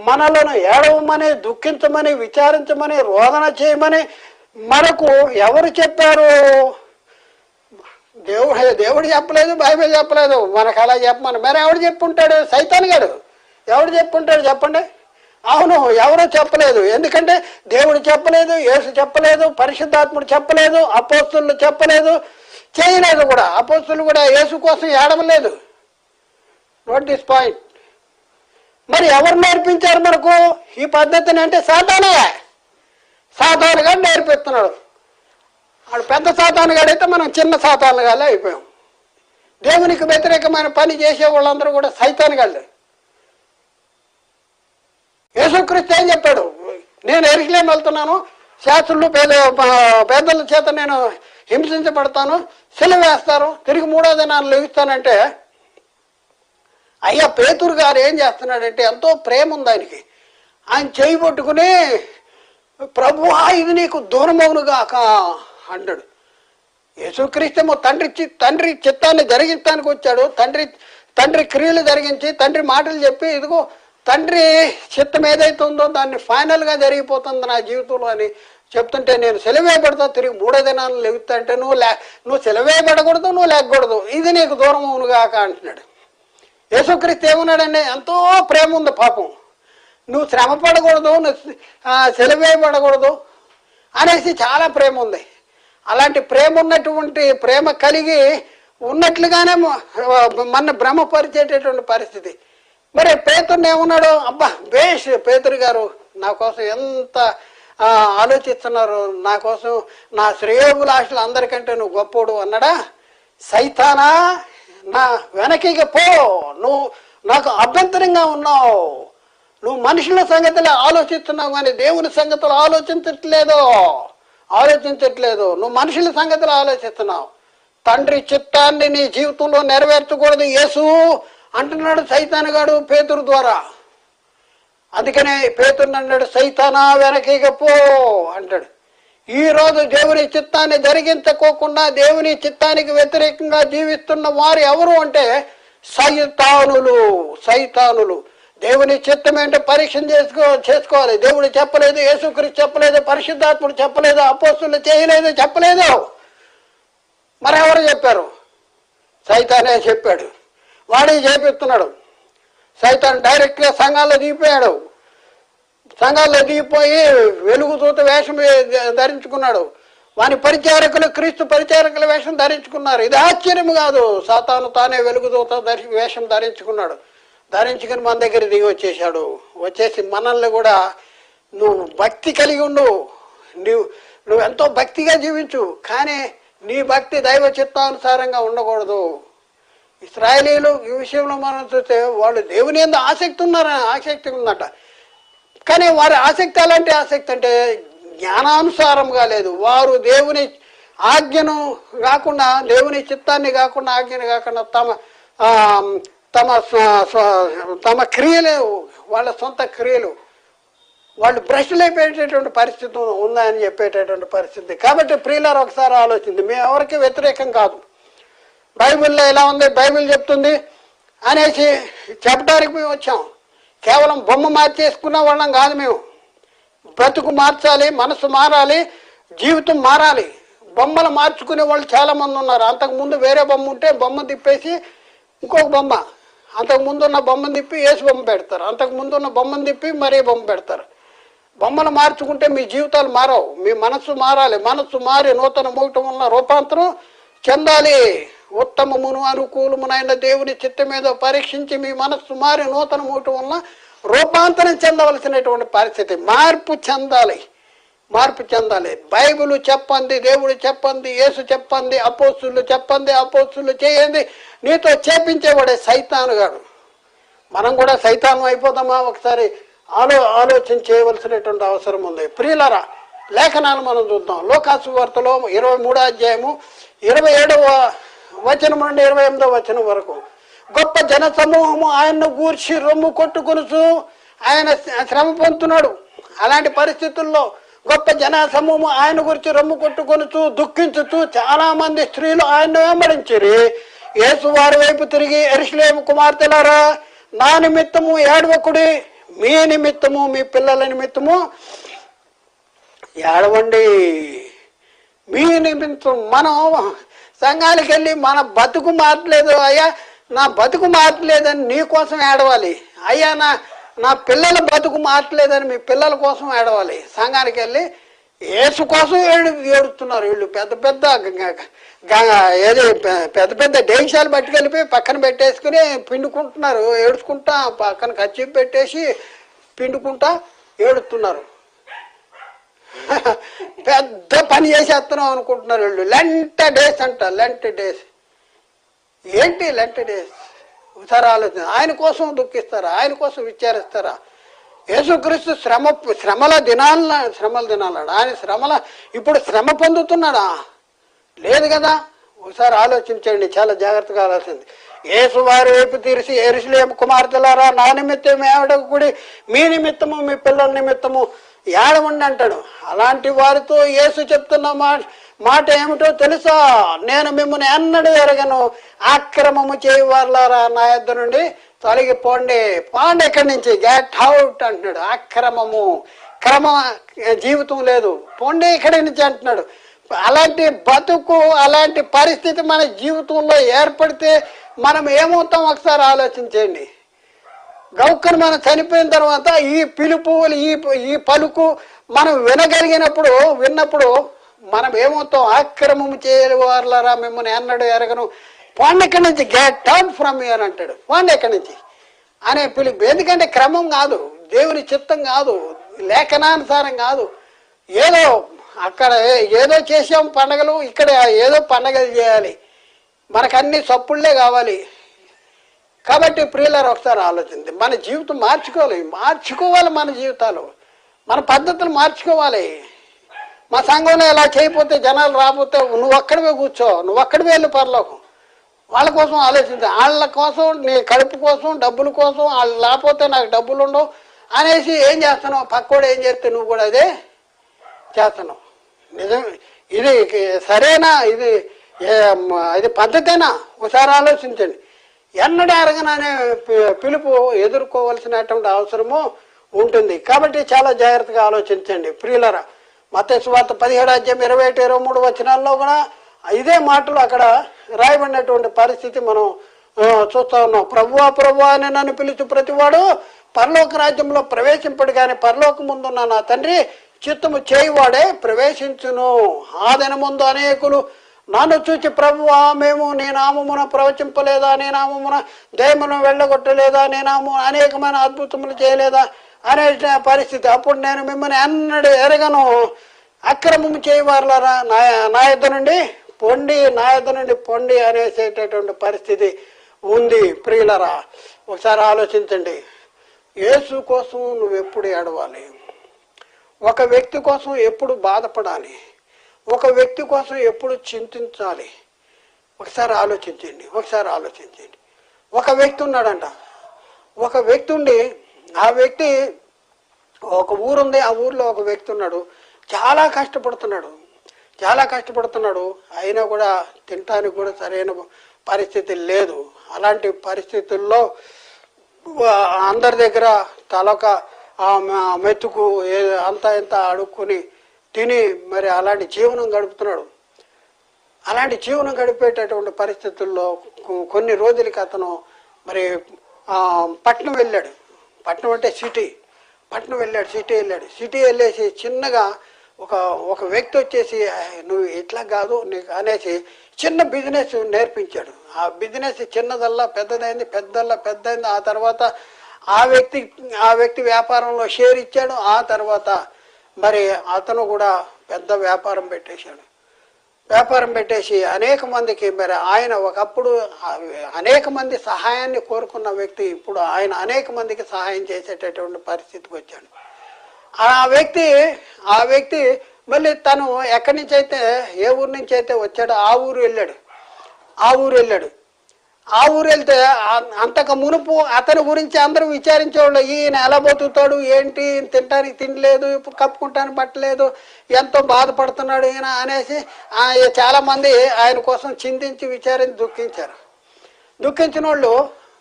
మనలను ఏడవమని, దుఃఖించమని, విచారించమని, రోదన చేయమని మనకు ఎవరు చెప్పారు? దేవుడు చెప్పలేదు, బైబిల్ చెప్పలేదు. మనకు అలా చెప్పమని మరి ఎవడు చెప్పుంటాడు? సైతాన్ గాడు. ఎవడు చెప్పుంటాడు చెప్పండి? అవును, ఎవరూ చెప్పలేదు. ఎందుకంటే దేవుడు చెప్పలేదు, యేసు చెప్పలేదు, పరిశుద్ధాత్ముడు చెప్పలేదు, అపోస్తులు చెప్పలేదు, చేయలేదు కూడా. అపోస్తులు కూడా యేసు కోసం ఏడవలేదు. Note this point. మరి ఎవరు నేర్పించారు మనకు ఈ పద్ధతిని? అంటే సాతానుగా నేర్పిస్తున్నాడు. వాడు పెద్ద సాతానుగాడైతే మనం చిన్న సాతానుగాలే అయిపోయాం. దేవునికి వ్యతిరేకమైన పని చేసే వాళ్ళందరూ కూడా సైతానుగాళ్ళే. యేసుక్రీస్తు ఏం చెప్పాడు? నేను ఎరుసలేము వెళ్తున్నాను, శాస్త్రులు పేదల చేత నేను హింసించబడతాను, సిలువ వేస్తారు, తిరిగి 3వ దినాన్ని లెగుస్తానంటే, అయ్యా పేతురు గారు ఏం చేస్తున్నాడంటే ఎంతో ప్రేమ ఉంది ఆయనకి. ఆయన చేయి పట్టుకుని ప్రభువా ఇది నీకు దూరమవునుగాక అంటాడు. యేసుక్రీస్తేమో తండ్రి చిత్తాన్ని జరిగించడానికి వచ్చాడు. తండ్రి క్రియలు జరిగించి, తండ్రి మాటలు చెప్పి, ఇదిగో తండ్రి చిత్తం ఏదైతే ఉందో దాన్ని ఫైనల్గా జరిగిపోతుంది నా జీవితంలో అని చెప్తుంటే, నేను సెలవేయబడతా, తిరిగి 3వ దినాలను లెగుతా అంటే నువ్వు సెలవేయబడకూడదు, నువ్వు లేకూడదు, ఇది నీకు దూరం అవునుగాక అంటున్నాడు. యేసుక్రీస్తు ఏమన్నాడండి? ఎంతో ప్రేమ ఉంది పాపం. నువ్వు శ్రమ పడకూడదు, నువ్వు సెలవేయబడకూడదు అనేసి చాలా ప్రేమ ఉంది. అలాంటి ప్రేమ కలిగి ఉన్నట్లుగానే మన భ్రమపరిచేటటువంటి పరిస్థితి. మరి పేతురుని ఏమన్నాడు? అబ్బా బేష్ పేతురు గారు నా కోసం ఎంత ఆలోచిస్తున్నారు, నా కోసం నా శ్రేయోభిలాషులు అందరికంటే నువ్వు గొప్పోడు అన్నాడా? సైతానా, నా వెనక్కి పో, నువ్వు నాకు అభ్యంతరంగా ఉన్నావు, నువ్వు మనుషుల సంగతులు ఆలోచిస్తున్నావు కానీ దేవుని సంగతులు ఆలోచించట్లేదు, నువ్వు మనుషుల సంగతులు ఆలోచిస్తున్నావు. తండ్రి చిత్తాన్ని నీ జీవితంలో నెరవేర్చకూడదు యేసు అంటున్నాడు సైతానుగాడు పేతురు ద్వారా. అందుకనే పేతురు అన్నాడు, సైతానా వెనక్కి పో అంటాడు. ఈరోజు దేవుని చిత్తాన్ని జరిగించుకోకుండా దేవుని చిత్తానికి వ్యతిరేకంగా జీవిస్తున్న వారు ఎవరు అంటే సైతానులు. దేవుని చిత్తం ఏంటో పరీక్ష చేసుకోవాలి. దేవుడు చెప్పలేదు, యేసుక్రీస్తు చెప్పలేదు, పరిశుద్ధాత్ముడు చెప్పలేదు, అపోస్తులు చేయలేదు, చెప్పలేదు. మరెవరు చెప్పారు? సైతానే చెప్పాడు. వాడే చేపిస్తున్నాడు. సైతాన్ డైరెక్ట్గా సంఘాల్లో దిగిపోయాడు. సంఘాల్లో దిగిపోయి వెలుగుదూత వేషం ధరించుకున్నాడు. వాని పరిచారకులు క్రీస్తు పరిచారకుల వేషం ధరించుకున్నారు. ఇది ఆశ్చర్యం కాదు. సాతాను తానే వెలుగుదూత వేషం ధరించుకున్నాడు. ధరించుకుని మన దగ్గర దిగి వచ్చేసాడు. వచ్చేసి మనల్ని కూడా నువ్వు భక్తి కలిగి ఉండు, నువ్వు ఎంతో భక్తిగా జీవించు, కానీ నీ భక్తి దైవ చిత్తానుసారంగా ఉండకూడదు. ఇశ్రాయేలీయులు ఈ విషయంలో మనం చూస్తే వాళ్ళు దేవుని యందు ఆసక్తి ఉందట. కానీ వారి ఆసక్తి అలాంటి ఆసక్తి అంటే జ్ఞానానుసారంగా లేదు. వారు దేవుని ఆజ్ఞను కాకుండా, దేవుని చిత్తాన్ని కాకుండా, ఆజ్ఞను కాకుండా తమ క్రియలు, వాళ్ళ సొంత క్రియలు, వాళ్ళు భ్రష్టులు అయిపోయేటటువంటి పరిస్థితి ఉందని చెప్పేటటువంటి పరిస్థితి. కాబట్టి ప్రియులారు ఒకసారి ఆలోచింది. మేము ఎవరికి వ్యతిరేకం కాదు, బైబిల్లో ఎలా ఉంది, బైబిల్ చెప్తుంది అనేసి చెప్పడానికి మేము వచ్చాం. కేవలం బొమ్మ మార్చేసుకున్న వాళ్ళం కాదు మేము. బ్రతుకు మార్చాలి, మనసు మారాలి, జీవితం మారాలి. బొమ్మలు మార్చుకునే వాళ్ళు చాలామంది ఉన్నారు. అంతకుముందు వేరే బొమ్మ ఉంటే బొమ్మ తిప్పేసి ఇంకొక బొమ్మ, అంతకుముందు ఉన్న బొమ్మను తిప్పి ఏసు బొమ్మ పెడతారు, అంతకుముందు ఉన్న బొమ్మను తిప్పి మరీ బొమ్మ పెడతారు. బొమ్మలు మార్చుకుంటే మీ జీవితాలు మారవు, మీ మనస్సు మారాలి. మనస్సు మారి నూతన మూటం వల్ల రూపాంతరం చెందాలి. ఉత్తమమును అనుకూలమునైన దేవుని చిత్తం మీద పరీక్షించి మీ మనస్సు మారి నూతన మూటం వల్ల రూపాంతరం చెందవలసినటువంటి పరిస్థితి. మార్పు చెందాలి. బైబిల్ చెప్పండి, దేవుడు చెప్పండి, యేసు చెప్పండి, అపోస్తులు చెప్పండి, అపోస్తులు చేయండి. నీతో చేపించేవాడే సైతానుగాడు. మనం కూడా సైతాను అయిపోతామా? ఒకసారి ఆలోచన చేయవలసినటువంటి అవసరం ఉంది. ప్రియులరా, లేఖనాలు మనం చూద్దాం. లోకాసు వార్తలో 23వ అధ్యాయము 27వ వచనం నుండి 28వ వచనం వరకు. గొప్ప జన సమూహము ఆయన్ను గూర్చి రొమ్ము కొట్టుకొనుచు ఆయన శ్రమ పొందుతున్నాడు. అలాంటి పరిస్థితుల్లో గొప్ప జన సమూహము ఆయన గురించి రొమ్ము కొట్టుకొనుచు దుఃఖించుతూ చాలా మంది స్త్రీలు ఆయన్ను వెంబడించిరి. యేసు వారి వైపు తిరిగి, యెరూషలేము కుమార్తెలారా, నా నిమిత్తము ఏడవకుడి, మీ నిమిత్తము మీ పిల్లల నిమిత్తము ఏడవండి. మీ నిమిత్తం మనం సంఘానికి వెళ్ళి మన బతుకు మారట్లేదు అయ్యా, నా బతుకు మారట్లేదని నీ కోసం ఏడవాలి. అయ్యా నా పిల్లల బతుకు మారట్లేదని మీ పిల్లల కోసం ఏడవాలి. సంఘానికి వెళ్ళి యేసు కోసం ఏడుస్తున్నారు వీళ్ళు. పెద్ద పెద్ద దేశాలు పట్టుకెళ్ళిపోయి పక్కన పెట్టేసుకుని పిండుకుంటున్నారు, ఏడుచుకుంటా పక్కన ఖర్చు పెట్టేసి పిండుకుంటా ఏడుస్తున్నారు. పెద్ద పని చేసేస్తున్నాం అనుకుంటున్నారు వీళ్ళు. లెంట్ డేస్ అంట, లెంట్ డేస్. ఏంటి లెంట్ డేస్? ఒకసారి ఆలోచన. ఆయన కోసం దుఃఖిస్తారా? ఆయన కోసం విచారిస్తారా? యేసుక్రీస్తు శ్రమల దినాలు ఆయన ఇప్పుడు శ్రమ పొందుతున్నాడా? లేదు కదా. ఒకసారి ఆలోచించండి, చాలా జాగ్రత్తగా ఆలోచించండి. యేసు వారి వైపు తీర్చి, యెరూషలేము కుమార్తెలారా, నా నిమిత్తం ఏడవకుడి, మీ నిమిత్తము మీ పిల్లల నిమిత్తము ఏడవండి అంటాడు. అలాంటి వారితో యేసు చెప్తున్న మాట ఏమిటో తెలుసా? నేను మిమ్మల్ని ఎన్నడూ ఎరగను, అక్రమము చేయవారులారా నా యొద్ద నుండి తొలగిపోండి. పోండి ఇక్కడి నుంచి, గెట్ అవుట్ అంటున్నాడు. క్రమ జీవితం లేదు, పోండి ఇక్కడి నుంచి అంటున్నాడు. అలాంటి బతుకు, అలాంటి పరిస్థితి మన జీవితంలో ఏర్పడితే మనం ఏమవుతాం ఒకసారి ఆలోచించండి. గౌక్కను మనం చనిపోయిన తర్వాత ఈ పిలుపు, ఈ పలుకు మనం విన్నప్పుడు మనం ఏమవుతాం? అక్రమము చేయవారులారా మిమ్మల్ని ఎన్నడూ ఎరగను, పోండి ఇక్కడి నుంచి, గెట్ అవుట్ ఫ్రమ్ హియర్ అంటాడు. పోండి ఇక్కడి నుంచి అనే పిలుపు. ఎందుకంటే క్రమం కాదు, దేవుని చిత్తం కాదు, లేఖనానుసారం కాదు. అక్కడ ఏదో చేసాం పండగలు, ఇక్కడ ఏదో పండగలు చేయాలి, మనకన్నీ సప్పుళ్లే కావాలి. కాబట్టి ప్రియులారు ఒకసారి ఆలోచింది. మన జీవితం మార్చుకోవాలి మన జీవితాలు, మన పద్ధతులు మార్చుకోవాలి. మా సంఘంలో ఇలా చేయకపోతే జనాలు రాకపోతే నువ్వు ఒక్కడివే కూర్చో, నువ్వు ఒక్కడివే వెళ్ళి పరలోకం. వాళ్ళ కోసం ఆలోచించు, వాళ్ళ కోసం, నీ కడుపు కోసం, డబ్బుల కోసం. వాళ్ళు లేకపోతే నాకు డబ్బులు ఉండవు అనేసి ఏం చేస్తున్నావు? పక్కోడు ఏం చేస్తే నువ్వు కూడా అదే చేస్తున్నావు. నిజం ఇది సరేనా? ఇది పద్ధతేనా? ఒకసారి ఆలోచించండి. ఎన్నడూ ఎరగననే పిలుపు ఎదుర్కోవలసినటువంటి అవసరము ఉంటుంది. కాబట్టి చాలా జాగ్రత్తగా ఆలోచించండి ప్రియులరా. మత్తయి సువార్త 17వ అధ్యాయం 21-23 వచనాల్లో కూడా ఇదే మాటలు అక్కడ రాయబడినటువంటి పరిస్థితి మనం చూస్తా ఉన్నాం. ప్రభువా ప్రభువా అని నన్ను పిలుచు ప్రతివాడు పరలోక రాజ్యంలో ప్రవేశింపడు, కానీ పరలోక ముందున్న నా తండ్రి చిత్తము చేయువాడే ప్రవేశించును. ఆ దినముందు అనేకులు నన్ను చూచి ప్రభువా మేము నీ నామమున ప్రవచింపలేదా, నీ నామమున దయ్యమును వెళ్ళగొట్టలేదా, నీ నామము అనేకమైన అద్భుతములు చేయలేదా అనే పరిస్థితి. అప్పుడు నేను మిమ్మల్ని అన్నడు ఎరగను, అక్రమము చేయవారులారా నా యొద్ద నుండి పొండి, నా యొద్ద నుండి పొండి అనేసేటటువంటి పరిస్థితి ఉంది. ప్రియులరా, ఒకసారి ఆలోచించండి. యేసు కోసం నువ్వు ఎప్పుడు ఏడవాలి? ఒక వ్యక్తి కోసం ఎప్పుడు బాధపడాలి? ఒక వ్యక్తి కోసం ఎప్పుడు చింతించాలి? ఒకసారి ఆలోచించండి. ఒక వ్యక్తి ఉన్నాడంట. ఒక వ్యక్తి ఉండి, ఆ వ్యక్తి ఒక ఊరుంది, ఆ ఊర్లో ఒక వ్యక్తి ఉన్నాడు. చాలా కష్టపడుతున్నాడు. అయినా కూడా తినటానికి కూడా సరైన పరిస్థితి లేదు. అలాంటి పరిస్థితుల్లో అందరి దగ్గర తలక మెతుకు అంత ఇంత అడుక్కుని తిని మరి అలాంటి జీవనం గడుపుతున్నాడు. అలాంటి జీవనం గడిపేటటువంటి పరిస్థితుల్లో కొన్ని రోజులకి అతను మరి పట్నం వెళ్ళాడు. పట్నం అంటే సిటీ వెళ్ళేసి చిన్నగా ఒక వ్యక్తి వచ్చేసి నువ్వు ఇట్లా కాదు నీకు అనేసి చిన్న బిజినెస్ నేర్పించాడు. ఆ బిజినెస్ చిన్నదల్లా పెద్దదైంది, పెద్దదైంది. ఆ తర్వాత ఆ వ్యక్తి వ్యాపారంలో షేర్ ఇచ్చాడు. ఆ తర్వాత మరి అతను కూడా పెద్ద వ్యాపారం పెట్టేసి అనేక మందికి మరి ఆయన ఒకప్పుడు అనేక మంది సహాయాన్ని కోరుకున్న వ్యక్తి ఇప్పుడు ఆయన అనేక మందికి సహాయం చేసేటటువంటి పరిస్థితికి వచ్చాడు. ఆ వ్యక్తి మళ్ళీ తను ఎక్కడి నుంచి అయితే ఏ ఊరు నుంచి అయితే వచ్చాడో ఆ ఊరు వెళ్తే అంతకు మునుపు అతని గురించి అందరూ విచారించేవాళ్ళు. ఈయన ఎలా బతుకుతాడు, ఏంటి, తినడానికి తిండి లేదు, కప్పుకుంటానికి బట్టలేదు, ఎంతో బాధపడుతున్నాడు ఈయన అనేసి చాలా మంది ఆయన కోసం చింతించి విచారించి దుఃఖించిన వాళ్ళు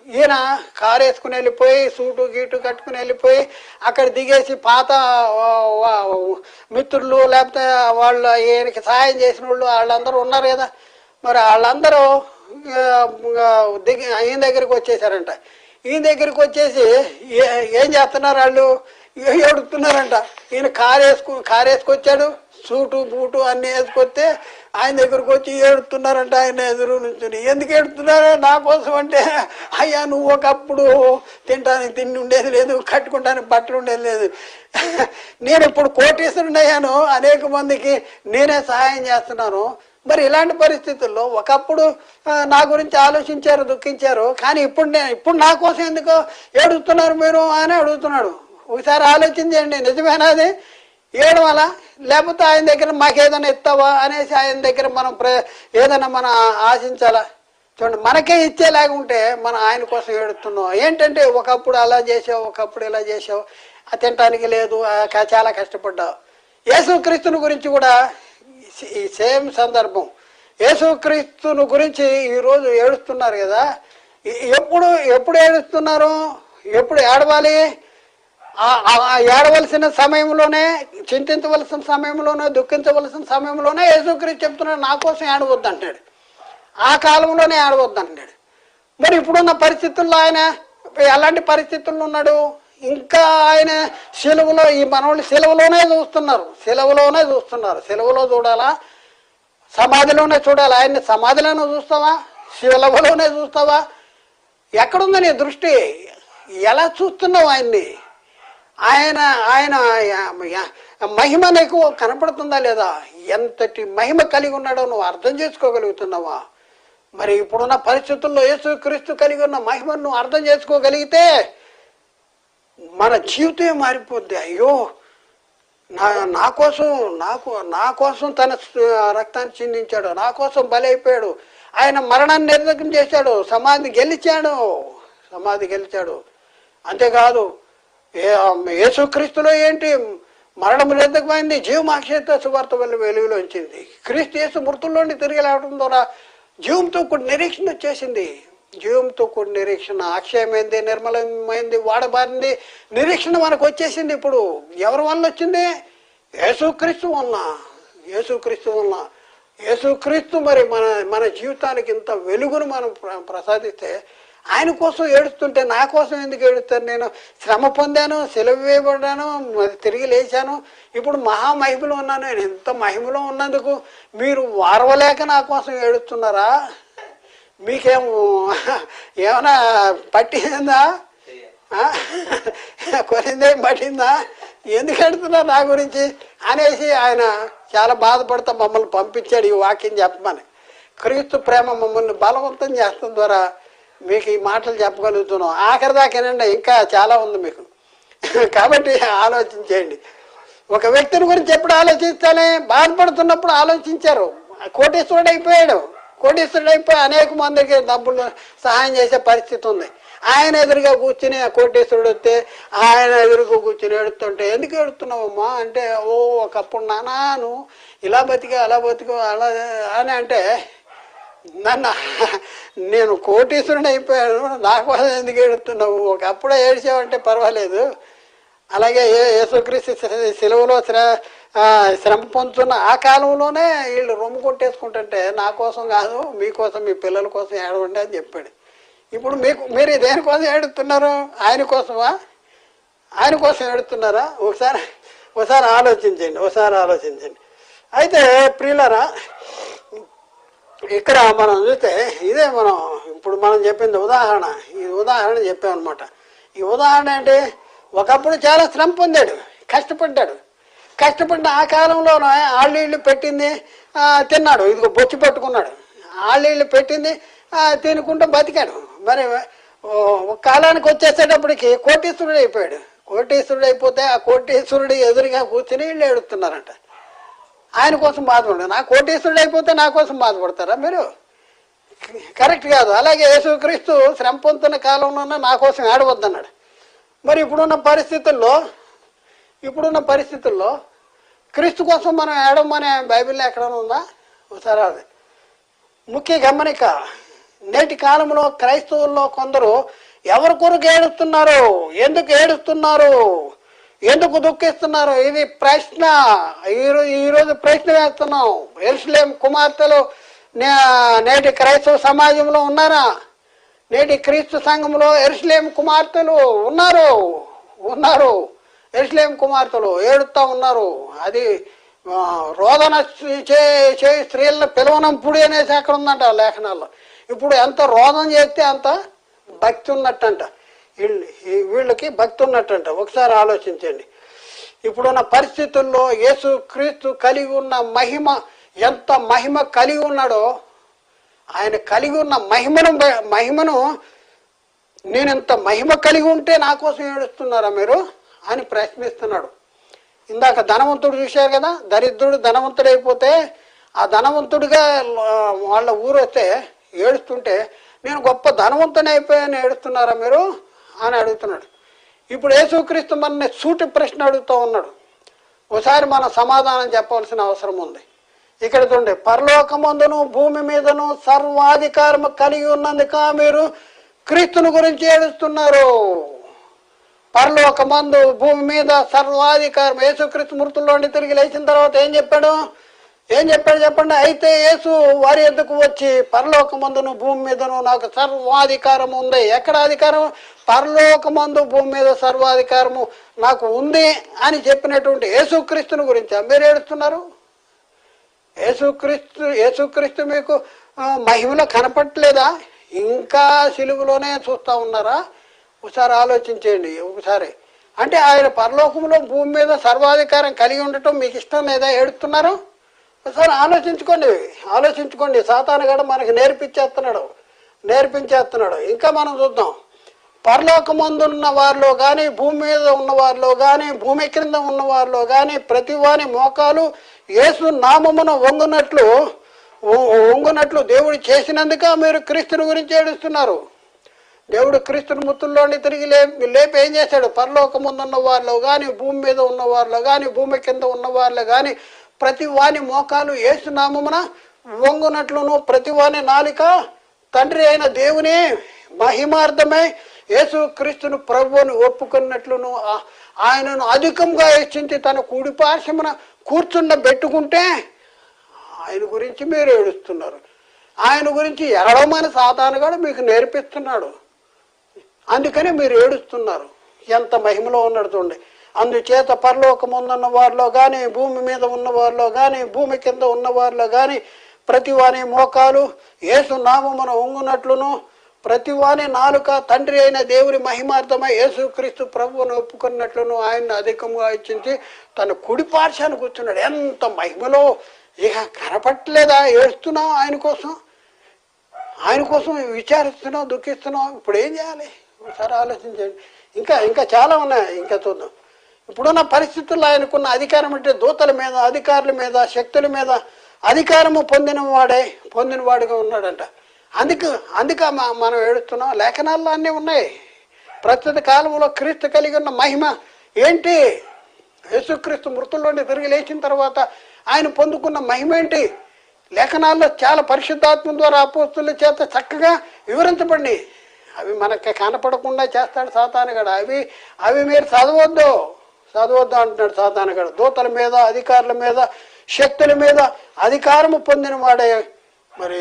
ఈయన కారు వేసుకుని వెళ్ళిపోయి సూటు గీటు కట్టుకుని వెళ్ళిపోయి అక్కడ దిగేసి పాత మిత్రులు లేకపోతే వాళ్ళు ఈయనకి సహాయం చేసిన వాళ్ళు వాళ్ళందరూ ఉన్నారు కదా, మరి వాళ్ళందరూ ఈయన దగ్గరికి వచ్చేసారంట. ఈయన దగ్గరికి వచ్చేసి ఏం చేస్తున్నారు వాళ్ళు, ఏడుతున్నారంట. ఈయన కారు వేసుకొచ్చాడు, సూటు బూటు అన్నీ వేసుకొస్తే ఆయన దగ్గరకు వచ్చి ఏడుతున్నారంట. ఆయన ఎదురు నుంచి ఎందుకు ఏడుతున్నారో నా కోసం అంటే, అయ్యా నువ్వు ఒకప్పుడు తినడానికి తిండి ఉండేది లేదు, కట్టుకుంటానికి బట్టలు ఉండేది లేదు, నేను ఇప్పుడు కోటీశ్వరుని అయ్యాను, అనేక మందికి నేనే సహాయం చేస్తున్నాను. మరి ఇలాంటి పరిస్థితుల్లో ఒకప్పుడు నా గురించి ఆలోచించారు, దుఃఖించారు, కానీ ఇప్పుడు నా కోసం ఎందుకో ఏడుస్తున్నారు మీరు అని అడుగుతున్నాడు. ఒకసారి ఆలోచించండి, నిజమేనా అది? ఏడవల లేకపోతే ఆయన దగ్గర మాకేదైనా ఇస్తావా అనేసి ఆయన దగ్గర మనం ఏదైనా మనం ఆశించాలా? చూడండి, మనకే ఇచ్చేలాగుంటే మనం ఆయన కోసం ఏడుస్తున్నాం. ఏంటంటే ఒకప్పుడు అలా చేసావు, ఒకప్పుడు ఇలా చేసావు, తినటానికి లేదు, చాలా కష్టపడ్డావు. యేసుక్రీస్తుని గురించి కూడా ఈ సేమ్ సందర్భం. యేసుక్రీస్తుని గురించి ఈరోజు ఏడుస్తున్నారు కదా, ఎప్పుడు ఏడుస్తున్నారు? ఎప్పుడు ఏడవాలి? ఏడవలసిన సమయంలోనే, చింతించవలసిన సమయంలోనే, దుఃఖించవలసిన సమయంలోనే యేసుక్రీస్తు చెప్తున్నాడు నా కోసం ఏడవద్దు అంటాడు. ఆ కాలంలోనే ఏడవద్దు అంటాడు. మరి ఇప్పుడున్న పరిస్థితుల్లో ఆయన ఎలాంటి పరిస్థితుల్లో ఉన్నాడు? ఇంకా ఆయన సిలువలో, ఈ మనోళ్ళు సిలువలోనే చూస్తున్నారు. సిలువలో చూడాలా, సమాధిలోనే చూడాలా? ఆయన్ని సమాధిలోనే చూస్తావా, సిలువలోనే చూస్తావా? ఎక్కడుంది నీ దృష్టి? ఎలా చూస్తున్నావు ఆయన్ని? ఆయన మహిమ నీకు కనపడుతుందా లేదా? ఎంతటి మహిమ కలిగి ఉన్నాడో నువ్వు అర్థం చేసుకోగలుగుతున్నావా? మరి ఇప్పుడున్న పరిస్థితుల్లో యేసుక్రీస్తు కలిగి ఉన్న మహిమను నువ్వు అర్థం చేసుకోగలిగితే మన జీవితం మారిపోద్ది. అయ్యో, నా కోసం తన రక్తాన్ని చిందించాడు, నా కోసం బలైపోయాడు, ఆయన మరణాన్ని నిర్లక్ష్యం చేశాడు, సమాధి గెలిచాడు. అంతేకాదు, యేసుక్రీస్తులో ఏంటి మరణం నిర్లక్ష్యమైంది, జీవమాక్షేత సువార్త వల్ల వెలుగులో వచ్చింది. క్రీస్తు యేసు మృతుల్లోని తిరిగి రావడం ద్వారా జీవంతో కూడి నిరీక్షణ వచ్చేసింది. జీవంతో కూడి నిరీక్షణ అక్షయమైంది, నిర్మలమైంది, వాడబారింది నిరీక్షణ మనకు వచ్చేసింది. ఇప్పుడు ఎవరి వల్ల వచ్చింది? యేసుక్రీస్తు వలన. యేసుక్రీస్తు మరి మన మన జీవితానికి ఇంత వెలుగును మనం ప్రసాదిస్తే ఆయన కోసం ఏడుస్తుంటే నా కోసం ఎందుకు ఏడుస్తాను? నేను శ్రమ పొందాను, సెలవు వేయబడ్డాను, తిరిగి లేచాను, ఇప్పుడు మహామహిమలో ఉన్నాను. నేను ఎంత మహిమలో ఉన్నందుకు మీరు వారవలేక నా కోసం ఏడుస్తున్నారా? మీకేం ఏమైనా పట్టిందా? కొరిందేం పట్టిందా? ఎందుకు ఎడుతున్నారు నా గురించి అనేసి ఆయన చాలా బాధపడతా మమ్మల్ని పంపించాడు ఈ వాక్యం చెప్పమని. క్రీస్తు ప్రేమ మమ్మల్ని బలవంతం చేస్తాం ద్వారా మీకు ఈ మాటలు చెప్పగలుగుతున్నాం. ఆఖరి దాకేనండి, ఇంకా చాలా ఉంది మీకు. కాబట్టి ఆలోచించేయండి. ఒక వ్యక్తిని గురించి ఎప్పుడు ఆలోచిస్తానే? బాధపడుతున్నప్పుడు ఆలోచించారు. కోటీశ్వరుడు అయిపోయాడు. కోటీశ్వరుడు అయిపోయి అనేక మందికి డబ్బులు సహాయం చేసే పరిస్థితి ఉంది. ఆయన ఎదురుగా కూర్చుని ఆ కోటీశ్వరుడు వస్తే ఆయన ఎదురుగా కూర్చుని ఏడుతుంటే ఎందుకు ఏడుతున్నావమ్మా అంటే, ఓ ఒకప్పుడు నానా నువ్వు ఇలా బతికా అలా బతికో అలా అని అంటే, నన్ను నేను కోటీశ్వరుని అయిపోయాను, నా కోసం ఎందుకు ఏడుస్తున్నావు? ఒకప్పుడే ఏడ్చావంటే పర్వాలేదు. అలాగే యేసుక్రీస్తు సిలువలో శ్రమ పొందుతున్న ఆ కాలంలోనే వీళ్ళు రొమ్ము కొట్టేసుకుంటుంటే నా కోసం కాదు, మీకోసం మీ పిల్లల కోసం ఏడవండి అని చెప్పాడు. ఇప్పుడు మీరు దేనికోసం ఏడుతున్నారు? ఆయన కోసమా? ఆయన కోసం ఏడుతున్నారా? ఒకసారి ఆలోచించండి. అయితే ప్రియులారా, ఇక్కడ మనం చూస్తే ఇదే ఇప్పుడు మనం చెప్పింది ఉదాహరణ. ఈ ఉదాహరణ చెప్పామన్నమాట. ఈ ఉదాహరణ అంటే ఒకప్పుడు చాలా శ్రమ పొందాడు, కష్టపడ్డ ఆ కాలంలోనే ఆళ్ళీళ్ళు పెట్టింది తిన్నాడు. ఇదిగో బొచ్చి పట్టుకున్నాడు. ఆళ్ళీళ్ళు పెట్టింది తినుకుంటూ బతికాడు. మరి ఒక కాలానికి వచ్చేసేటప్పటికి కోటీశ్వరుడు అయిపోయాడు. కోటీశ్వరుడు అయిపోతే ఆ కోటీశ్వరుడు ఎదురుగా కూర్చుని వీళ్ళు ఏడుస్తున్నారంట. ఆయన కోసం బాధపడదు. నా కోటీశ్వరుడు అయిపోతే నా కోసం బాధపడతారా మీరు? కరెక్ట్ కాదు. అలాగే యేసుక్రీస్తు శ్రమ పొందుతున్న కాలంలోనే నా కోసం ఏడవద్దన్నాడు. మరి ఇప్పుడున్న పరిస్థితుల్లో క్రీస్తు కోసం మనం ఏడవమనే బైబిల్లో ఎక్కడైనా ఉందా? ఒకసారి అది ముఖ్య గమనిక. నేటి కాలంలో క్రైస్తవుల్లో కొందరు ఎవరి కొరకు ఏడుస్తున్నారు, ఎందుకు ఏడుస్తున్నారు, ఎందుకు దుఃఖిస్తున్నారు? ఇది ప్రశ్న. ఈరోజు ప్రశ్న వేస్తున్నాం. యెరూషలేము కుమార్తెలు నేటి క్రైస్తవ సమాజంలో ఉన్నారా? నేటి క్రీస్తు సంఘంలో యెరూషలేము కుమార్తెలు ఉన్నారు. యెరూషలేము కుమార్తెలు ఏడుస్తూ ఉన్నారు. అది రోదన చే స్త్రీలను పిలవనంపుడి అనేసి అక్కడ ఉందంట లేఖనాల్లో. ఇప్పుడు ఎంత రోదన చేస్తే అంత భక్తి ఉన్నట్టంట. వీళ్ళకి భక్తి ఉన్నట్టంట. ఒకసారి ఆలోచించండి. ఇప్పుడున్న పరిస్థితుల్లో యేసుక్రీస్తు కలిగి ఉన్న ఎంత మహిమ కలిగి ఉన్నాడో, ఆయన కలిగి ఉన్న మహిమను నేను ఇంత మహిమ కలిగి ఉంటే నా కోసం ఏడుస్తున్నారా మీరు అని ప్రశ్నిస్తున్నాడు. ఇందాక ధనవంతుడు చూశారు కదా, దరిద్రుడు ధనవంతుడైపోతే ఆ ధనవంతుడిగా వాళ్ళ ఊరు వస్తే ఏడుస్తుంటే నేను గొప్ప ధనవంతుని అయిపోయాను ఏడుస్తున్నారా మీరు అని అడుగుతున్నాడు. ఇప్పుడు యేసుక్రీస్తు మనని సూటి ప్రశ్న అడుగుతూ ఉన్నాడు. ఒకసారి మనం సమాధానం చెప్పవలసిన అవసరం ఉంది. ఇక్కడ చూడండి, పరలోకమందును భూమి మీదను సర్వాధికారం కలిగి ఉన్నందుక మీరు క్రీస్తుని గురించి ఏడుస్తున్నారు. పరలోకమందు భూమి మీద సర్వాధికారం. యేసుక్రీస్తు మృతుల్లోండి తిరిగి లేచిన తర్వాత ఏం చెప్పాడు చెప్పండి. అయితే యేసు వారి ఎద్దుకు వచ్చి పరలోకమందును భూమి మీదను నాకు సర్వాధికారం ఉంది. ఎక్కడ అధికారం? పరలోకమందు భూమి మీద సర్వాధికారము నాకు ఉంది అని చెప్పినటువంటి యేసుక్రీస్తుని గురించి మీరు ఏడుస్తున్నారు. యేసుక్రీస్తు మీకు మహిమలో కనపట్లేదా? ఇంకా సిలువలోనే చూస్తూ ఉన్నారా? ఒకసారి ఆలోచించేయండి. ఒకసారి అంటే ఆయన పరలోకంలో భూమి మీద సర్వాధికారం కలిగి ఉండటం మీకు ఇష్టం లేదా? ఏడుస్తున్నారు. ఒకసారి ఆలోచించుకోండి. సాతాను గడ మనకి నేర్పించేస్తున్నాడు. ఇంకా మనం చూద్దాం. పరలోకమందు ఉన్న వారిలో కానీ, భూమి మీద ఉన్న వారిలో కానీ, భూమి క్రింద ఉన్న వారిలో కానీ ప్రతి వాని మోకాలు యేసు నామమున వంగునట్లు దేవుడు చేసినందుక మీరు క్రీస్తుని గురించి ఏడుస్తున్నారు. దేవుడు క్రీస్తుని మృతుల్లోని తిరిగి లేపి ఏం చేశాడు? పరలోకమందు ఉన్న వారిలో కానీ, భూమి మీద ఉన్న వారిలో కానీ, భూమి కింద ఉన్న వారిలో కానీ ప్రతి వాని మోకాలు యేసు నామమున వంగునట్లును, ప్రతి వాని నాలిక తండ్రి అయిన దేవుని మహిమార్థమై యేసు క్రీస్తును ప్రభువుని ఒప్పుకున్నట్లును, ఆయనను అధికంగా హెచ్చించి తన కుడి పార్శ్వమున కూర్చుండబెట్టుకుంటే ఆయన గురించి మీరు ఏడుస్తున్నారు. ఆయన గురించి ఎడవమని సాతాను కూడా మీకు నేర్పిస్తున్నాడు. అందుకని మీరు ఏడుస్తున్నారు. ఎంత మహిమలో ఉన్నాడు చూడండి. అందుచేత పరలోకముందున్న వారిలో కానీ, భూమి మీద ఉన్న వారిలో కానీ, భూమి కింద ఉన్న వారిలో కానీ ప్రతివాని మోకాలు యేసు నామమున వంగునట్లును, ప్రతివాని నాలుక తండ్రి అయిన దేవుని మహిమార్థమై యేసుక్రీస్తు ప్రభువును ఒప్పుకున్నట్లును ఆయన్ని అధికంగా ఇచ్చించి తన కుడి పార్శ్వాన కూర్చున్నాడు. ఎంత మహిమలో! ఇక కనపట్టలేదా? ఏడుస్తున్నావు ఆయన కోసం, ఆయన కోసం విచారిస్తున్నావు, దుఃఖిస్తున్నావు. ఇప్పుడు ఏం చేయాలి? ఒకసారి ఆలోచించండి. ఇంకా ఇంకా చాలా ఉన్నాయి, ఇంకా చూద్దాం. ఇప్పుడున్న పరిస్థితుల్లో ఆయనకున్న అధికారం అంటే దూతల మీద, అధికారుల మీద, శక్తుల మీద అధికారము పొందినవాడుగా ఉన్నాడంట. అందుకే మనం ఏడుస్తున్నాం. లేఖనాల్లో అన్నీ ఉన్నాయి. ప్రస్తుత కాలంలో క్రీస్తు కలిగి ఉన్న మహిమ ఏంటి? యేసుక్రీస్తు మృతుల్లోని తిరిగి లేచిన తర్వాత ఆయన పొందుకున్న మహిమ ఏంటి? లేఖనాల్లో చాలా పరిశుద్ధాత్మ ద్వారా అపోస్తుల చేత చక్కగా వివరించబడి, అవి మనకి కనపడకుండా చేస్తాడు సాతానుగాడు. అవి మీరు చదవద్దు అంటున్నాడు సాతానుగాడు. దూతల మీద, అధికారుల మీద, శక్తుల మీద అధికారము పొందిన వాడే మరి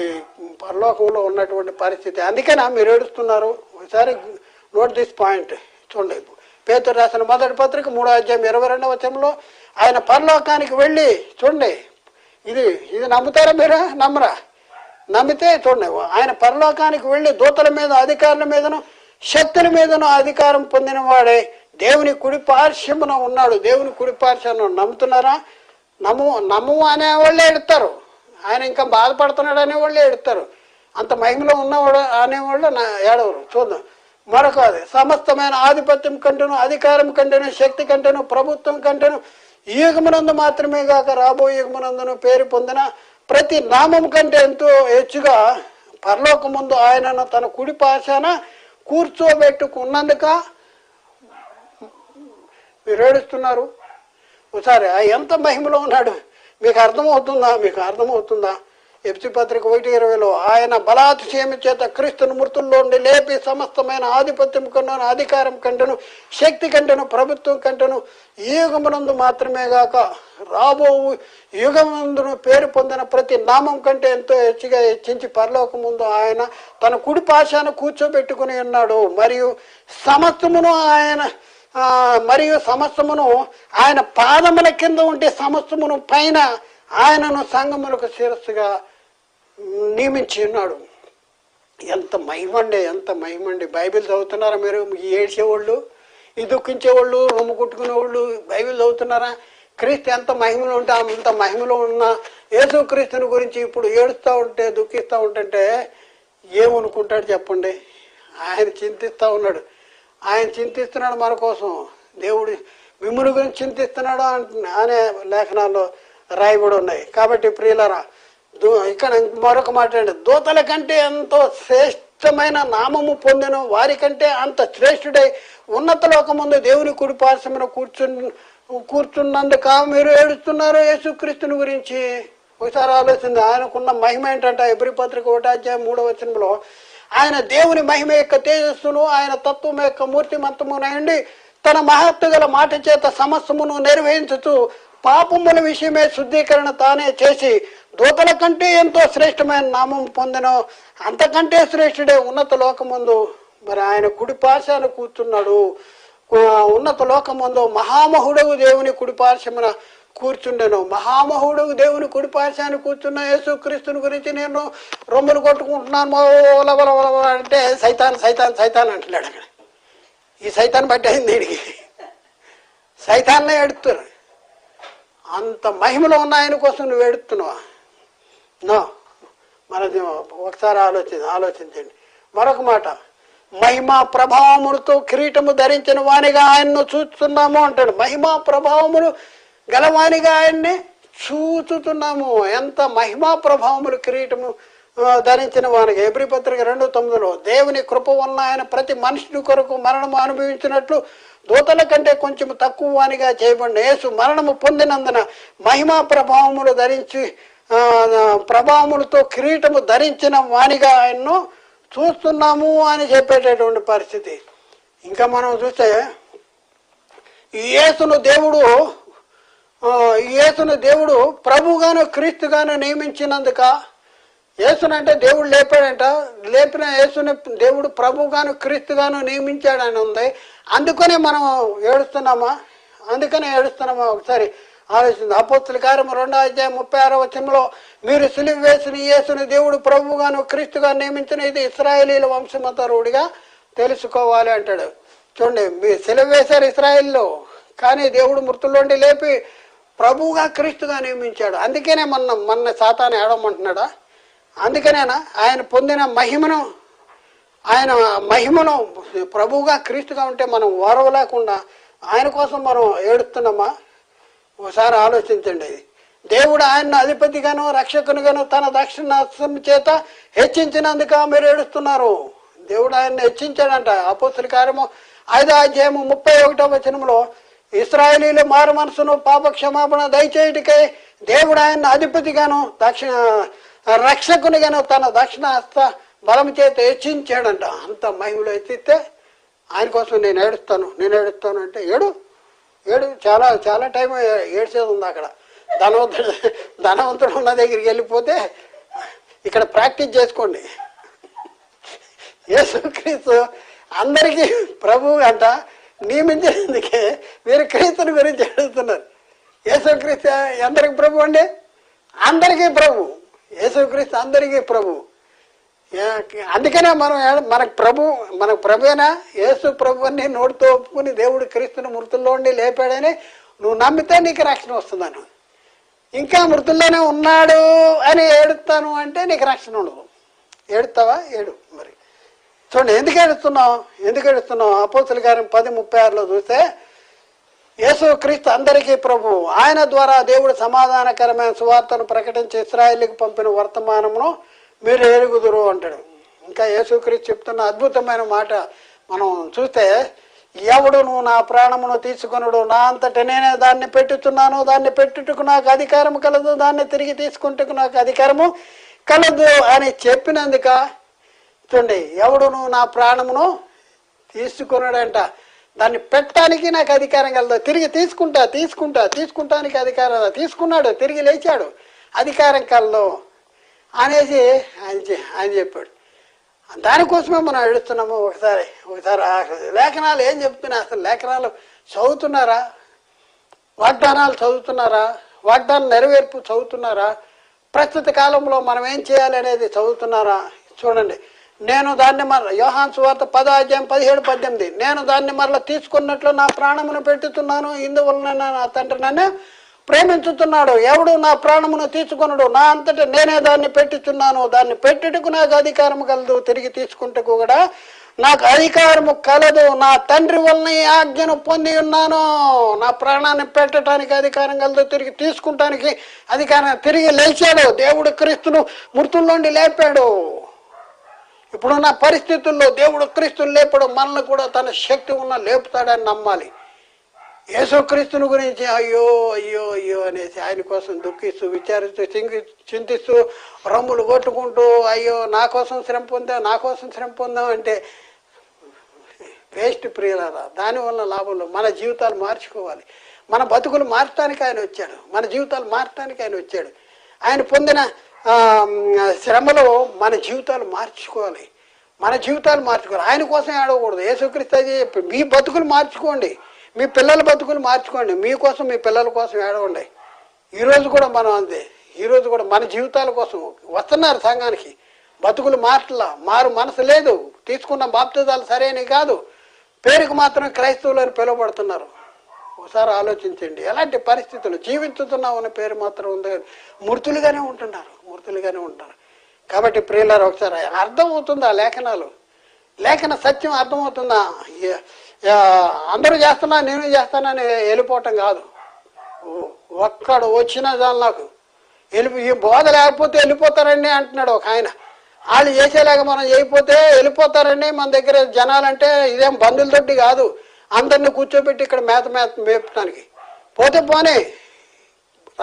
పరలోకంలో ఉన్నటువంటి పరిస్థితి. అందుకనే మీరు ఏడుస్తున్నారు. ఒకసారి నోట్ దిస్ పాయింట్ చూడండి. పేతురు రాసిన మొదటి పత్రిక 3వ అధ్యాయం 22వ వచనంలో ఆయన పరలోకానికి వెళ్ళి, చూడండి, ఇది నమ్ముతారా మీరు? నమ్మరా? నమ్మితే చూడండి, ఆయన పరలోకానికి వెళ్ళి దూతల మీద, అధికారుల మీదను, శక్తుల మీదను అధికారం పొందిన వాడే దేవుని కుడి పార్శ్వమున ఉన్నాడు. దేవుని కుడి పార్శ్వమున నమ్ముతున్నారా? నమ్ము అనేవాళ్ళే ఎడతారు. ఆయన ఇంకా బాధపడుతున్నాడు అనేవాళ్ళే ఎడతారు. అంత మహిమలో ఉన్నవాడు అనేవాళ్ళు ఏడవరు. చూద్దాం. మరొకది, సమస్తమైన ఆధిపత్యం కంటేను, అధికారం కంటేను, శక్తి కంటేను, ప్రభుత్వం కంటేను ఈ యుగమునందు మాత్రమే కాక రాబోయే యుగమునందును పేరు పొందిన ప్రతి నామం కంటే ఎంతో హెచ్చుగా పరలోక ముందు ఆయనను తన కుడి పార్శ్వాన కూర్చోబెట్టుకున్నందుక మీరు ఏడుస్తున్నారు. ఒకసారి ఎంత మహిమలో ఉన్నాడు మీకు అర్థమవుతుందా? ఎఫ్సి పత్రిక 1:20 ఆయన బలాతిశయము చేత క్రీస్తును మృతుల్లో ఉండి లేపి సమస్తమైన ఆధిపత్యం కంటేను, అధికారం కంటేను, శక్తి కంటేను, ప్రభుత్వం కంటేను ఈ యుగమునందు మాత్రమే గాక రాబో యుగమునందును పేరు పొందిన ప్రతి నామం కంటే ఎంతో హెచ్చుగా హెచ్చించి పరలోకం ముందు ఆయన తన కుడి పార్శ్వాన కూర్చోబెట్టుకుని ఉన్నాడు. మరియు సమస్తమును ఆయన పాదముల కింద ఉంటే సమస్తమును పైన ఆయనను సంఘములకు శిరస్సుగా నియమించి ఉన్నాడు. ఎంత మహిమండి. బైబిల్ చదువుతున్నారా మీరు? ఈ ఏడ్చేవాళ్ళు, ఈ దుఃఖించేవాళ్ళు, రొమ్ము కొట్టుకునేవాళ్ళు బైబిల్ చదువుతున్నారా? క్రీస్తు ఎంత మహిమలో ఉంటే అంత మహిమలో ఉన్న యేసు క్రీస్తుని గురించి ఇప్పుడు ఏడుస్తూ ఉంటే, దుఃఖిస్తూ ఉంటుంటే ఏమనుకుంటాడు చెప్పండి? ఆయన చింతిస్తూ ఉన్నాడు. ఆయన చింతిస్తున్నాడు మన కోసం. దేవుడు మిమ్ముని గురించి చింతిస్తున్నాడు అనే లేఖనాల్లో రాయబడి ఉన్నాయి. కాబట్టి ప్రియులరా, ఇక్కడ మరొక మాట ఏంటి? దూతల కంటే ఎంతో శ్రేష్టమైన నామము పొందిన వారికంటే అంత శ్రేష్ఠుడై ఉన్నత లోకముందు దేవుని కుడి పార్శ్వమున కూర్చున్నందుక మీరు ఏడుస్తున్నారు యేసుక్రీస్తుని గురించి. ఒకసారి ఆలోచింది. ఆయనకున్న మహిమ ఏంటంటే ఎబ్రీ పత్రిక 1వ అధ్యాయం 3వ వచనంలో ఆయన దేవుని మహిమ యొక్క తేజస్సును, ఆయన తత్వం యొక్క మూర్తిమంతమునండి తన మహత్తు గల మాట చేత సమస్తమును నిర్వహించుతూ పాపముల విషయమే శుద్ధీకరణ తానే చేసి దూతల కంటే ఎంతో శ్రేష్టమైన నామం పొందిన అంతకంటే శ్రేష్ఠుడే ఉన్నత లోకమందు మరి ఆయన కుడి పార్శ్వాన కూర్చున్నాడు. ఉన్నత లోకమందు మహామహుడవు దేవుని కుడి పార్శ్వమున కూర్చుండెను. మహామహుడు దేవుని కుడి పార్శ్వాన కూర్చున్న యేసుక్రీస్తుని గురించి నేను రొమ్ములు కొట్టుకుంటున్నాను అంటే సైతాన్ అంటున్నాడు. అక్కడ ఈ సైతాన్ బట్టి అయింది వీడికి. సైతాన్నే ఎడుతున్నారు. అంత మహిమలో ఉన్న ఆయన కోసం నువ్వు ఎడుతున్నావా? మనది ఒకసారి ఆలోచించండి. మరొక మాట, మహిమా ప్రభావములతో కిరీటము ధరించిన వానిగా ఆయన్ను చూస్తున్నాము అంటాడు. మహిమా ప్రభావములు గలవానిగా ఆయన్ని చూస్తున్నాము. ఎంత మహిమా ప్రభావములు కిరీటము ధరించిన వానికి. ఎబ్రీ పత్రిక 2:9 దేవుని కృప వలన ఆయన ప్రతి మనుషుని కొరకు మరణము అనుభవించినట్లు దూతల కంటే కొంచెం తక్కువ వానిగా చేయబడిన యేసు మరణము పొందినందున మహిమా ప్రభావములతో కిరీటము ధరించిన వానిగా ఆయన్ను చూస్తున్నాము అని చెప్పేటటువంటి పరిస్థితి. ఇంకా మనం చూస్తే యేసును దేవుడు యేసును దేవుడు ప్రభుగాను క్రీస్తుగాను నియమించినందుక, యేసునంటే దేవుడు లేపాడంట, లేపిన యేసుని దేవుడు ప్రభుగాను క్రీస్తుగాను నియమించాడని ఉంది. అందుకనే మనం ఏడుస్తున్నామా? ఒకసారి ఆలోచింది. అపోస్తుల కార్యము 2:36 మీరు సిలువ వేసిన యేసుని దేవుడు ప్రభుగాను క్రీస్తుగా నియమించిన ఇది ఇశ్రాయేలీల వంశమతరుడిగా తెలుసుకోవాలి అంటాడు. చూడండి, మీరు సిలువ వేశారు ఇశ్రాయేల్లో, కానీ దేవుడు మృతుల్లోండి లేపి ప్రభువుగా క్రీస్తుగా నియమించాడు. అందుకనే మన సాతాను ఏడమంటున్నాడా? అందుకనేనా ఆయన పొందిన మహిమను ప్రభువుగా క్రీస్తుగా ఉంటే మనం ఓరవలేకుండా ఆయన కోసం మనం ఏడుస్తున్నామా? ఒకసారి ఆలోచించండి. దేవుడు ఆయన్ని అధిపతిగాను రక్షకునిగాను తన దక్షిణ చేత హెచ్చించినందుక మీరు ఏడుస్తున్నారు. దేవుడు ఆయన్ని హెచ్చించాడంట. అపోస్తుల కార్యము 5:31 ఇశ్రాయేలీలు మారు మనసును పాప క్షమాపణ దయచేయుటకై దేవుడు ఆయన్ని అధిపతిగాను రక్షకునిగాను తన దక్షిణ హస్త బలం చేత హెచ్చించాడంట. అంత మహిమలో హెచ్చిస్తే ఆయన కోసం నేను ఏడుస్తాను అంటే ఏడు చాలా చాలా టైం ఏడ్చేది ఉంది. అక్కడ ధనవంతుడు ఉన్న దగ్గరికి వెళ్ళిపోతే ఇక్కడ ప్రాక్టీస్ చేసుకోండి. యేసుక్రీస్తు అందరికీ ప్రభు అంట నియమించేందుకే మీరు క్రీస్తుని గురించి అడుగుతున్నారు. యేసుక్రీస్తు ఎందరికి ప్రభు అండి? అందరికీ ప్రభు. యేసుక్రీస్తు అందరికీ ప్రభు. అందుకనే మనకు ప్రభువేనా? యేసు ప్రభు అని నోటితో ఒప్పుకుని దేవుడు క్రీస్తుని మృతుల్లో ఉండి లేపాడని నువ్వు నమ్మితే నీకు రక్షణ వస్తుందను. ఇంకా మృతుల్లోనే ఉన్నాడు అని ఏడుస్తాను అంటే నీకు రక్షణ ఉండదు. ఏడుస్తావా? ఏడు. మరి చూడండి, ఎందుకు ఏడుస్తున్నావు? అపోస్తుల కార్యం 10:36 చూస్తే యేసు క్రీస్తు అందరికీ ప్రభు, ఆయన ద్వారా దేవుడు సమాధానకరమైన సువార్తను ప్రకటించి ఇశ్రాయేలుకు పంపిన వర్తమానమును మీరు ఎరుగుదురు అంటాడు. ఇంకా యేసుక్రీస్తు చెప్తున్న అద్భుతమైన మాట మనం చూస్తే, ఎవడును నా ప్రాణమును తీసుకొనుడు, నా అంతట నేనే దాన్ని పెట్టుతున్నాను, దాన్ని పెట్టుటకు నాకు అధికారం కలదు, దాన్ని తిరిగి తీసుకుంటకు నాకు అధికారము కలదు అని చెప్పినందుక. చూడండి, ఎవడును నా ప్రాణమును తీసుకున్నాడంట, దాన్ని పెట్టడానికి నాకు అధికారం కలదు, తిరిగి తీసుకుంటానికి అధికారం తీసుకున్నాడు, తిరిగి లేచాడు, అధికారం కలదు అనేసి ఆయన చెప్పాడు. దానికోసమే మనం ఏడుస్తున్నాము. ఒకసారి లేఖనాలు ఏం చెప్తున్నా? అసలు లేఖనాలు చదువుతున్నారా? వాగ్దానాలు చదువుతున్నారా? వాగ్దానం నెరవేర్పు చదువుతున్నారా? ప్రస్తుత కాలంలో మనం ఏం చేయాలి అనేది చదువుతున్నారా? చూడండి, నేను దాన్ని యోహాను సువార్త 10:17-18 నేను దాన్ని మరలా తీసుకున్నట్లు నా ప్రాణమును పెట్టుతున్నాను, ఇందువలన నా తండ్రి నన్ను ప్రేమించుతున్నాడు. ఎవడు నా ప్రాణమును తీసుకొనడు, నా అంతటా నేనే దాన్ని పెట్టుచున్నాను, దాన్ని పెట్టుటకు నాకు అధికారము కలదు, తిరిగి తీసుకుంటకు కూడా నాకు అధికారము కలదు. నా తండ్రి వలన ఈ ఆజ్ఞను పొంది ఉన్నాను. నా ప్రాణాన్ని పెట్టడానికి అధికారం కలదు, తిరిగి తీసుకుంటానికి అధికారం. తిరిగి లేచాడు దేవుడు, క్రీస్తును మృతుల్లోండి లేపాడు. ఇప్పుడున్న పరిస్థితుల్లో దేవుడు క్రీస్తుని లేపడు, మనల్ని కూడా తన శక్తి ఉన్న లేపుతాడని నమ్మాలి. యేసుక్రీస్తుని గురించి అయ్యో అనేసి ఆయన కోసం దుఃఖిస్తూ విచారిస్తూ చింతిస్తూ రమ్ములు కొట్టుకుంటూ అయ్యో నా కోసం శ్రమ పొందాం అంటే వేస్ట్ ప్రియులారా. దానివల్ల లాభంలో మన జీవితాలు మార్చుకోవాలి. మన బతుకులు మార్చడానికి ఆయన వచ్చాడు. ఆయన పొందిన శ్రమలో మన జీవితాలు మార్చుకోవాలి. ఆయన కోసం ఏడవకూడదు. యేసుక్రీస్తు అది మీ బతుకులు మార్చుకోండి, మీ పిల్లల బతుకులు మార్చుకోండి, మీకోసం మీ పిల్లల కోసం ఏడవండి. ఈరోజు కూడా మనం అంతే. ఈరోజు కూడా మన జీవితాల కోసం వస్తున్నారు సంఘానికి, బతుకులు మారు మనసు లేదు, తీసుకున్న బాప్తిజాలు సరైనవి కాదు, పేరుకు మాత్రం క్రైస్తవులని పిలువబడుతున్నారు. ఒకసారి ఆలోచించండి, ఎలాంటి పరిస్థితులు జీవించుతున్నాం అనే పేరు మాత్రం ఉంది, మృతులుగానే ఉంటున్నారు. కాబట్టి ప్రియులారా, ఒకసారి అర్థమవుతుందా లేఖన సత్యం అర్థమవుతుందా? అందరూ చేస్తున్నా నేను చేస్తానని వెళ్ళిపోవటం కాదు. ఒక్కడు వచ్చిన నాకు ఈ బోధ లేకపోతే వెళ్ళిపోతారండి అంటున్నాడు ఒక ఆయన. వాళ్ళు చేసేలాగా మనం చేయకపోతే వెళ్ళిపోతారండి. మన దగ్గర జనాలంటే ఇదేం బంధువుల తోటి కాదు, అందరినీ కూర్చోబెట్టి ఇక్కడ మేపటానికి. పోనీ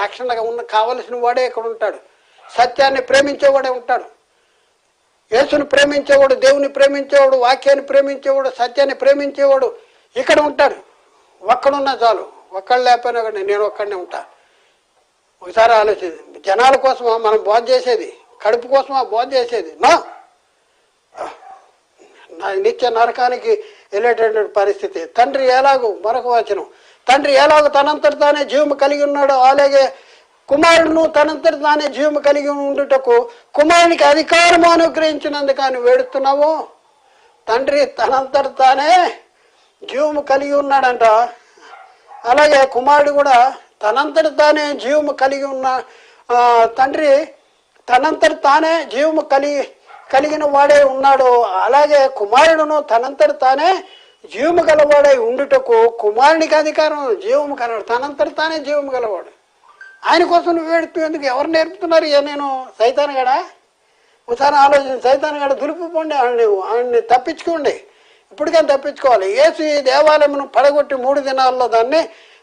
రక్షణగా కావలసిన వాడే ఇక్కడ ఉంటాడు. సత్యాన్ని ప్రేమించేవాడే ఉంటాడు. యేసుని ప్రేమించేవాడు, దేవుని ప్రేమించేవాడు, వాక్యాన్ని ప్రేమించేవాడు, సత్యాన్ని ప్రేమించేవాడు ఇక్కడ ఉంటాడు. ఒక్కడున్నా చాలు. ఒక్కళ్ళు లేకపోయినా కానీ నేను ఒక్కడనే ఉంటా. ఒకసారి ఆలోచించి, జనాల కోసమా మనం బోధ చేసేది? కడుపు కోసమా బోధ చేసేది? నా నిత్య నరకానికి వెళ్ళేటటువంటి పరిస్థితి. తండ్రి ఎలాగూ, మరొక వచనం, తండ్రి ఎలాగో తనంతటి తానే జీవము కలిగి ఉన్నాడో అలాగే కుమారుడును తనంతటి తానే జీవము కలిగి ఉండుటకు కుమారునికి అధికారము అనుగ్రహించినందుకు అని వేడుతున్నావు. తండ్రి తనంతటి తానే జీవము కలిగి ఉన్నాడంట. అలాగే కుమారుడు కూడా తనంతటి తానే జీవము కలిగి ఉన్న తండ్రి తనంతటి తానే జీవము కలిగిన వాడే ఉన్నాడు. అలాగే కుమారుడును తనంతటి తానే జీవము గలవాడై ఉండుటకు కుమారునికి అధికారం, జీవము కలవాడు, తనంతటి తానే జీవము గలవాడు. ఆయన కోసం నువ్వు వేడుతూ ఎందుకు? ఎవరు నేర్పుతున్నారు? నేను సైతాన్ గడా? ఒకసారి ఆలోచన, సైతాన్ గడ దులుపుకోండి, ఆయన్ని తప్పించుకోండి. ఇప్పటికైనా తప్పించుకోవాలి. యేసు ఈ దేవాలయమును పడగొట్టి 3 దినాల్లో దాన్ని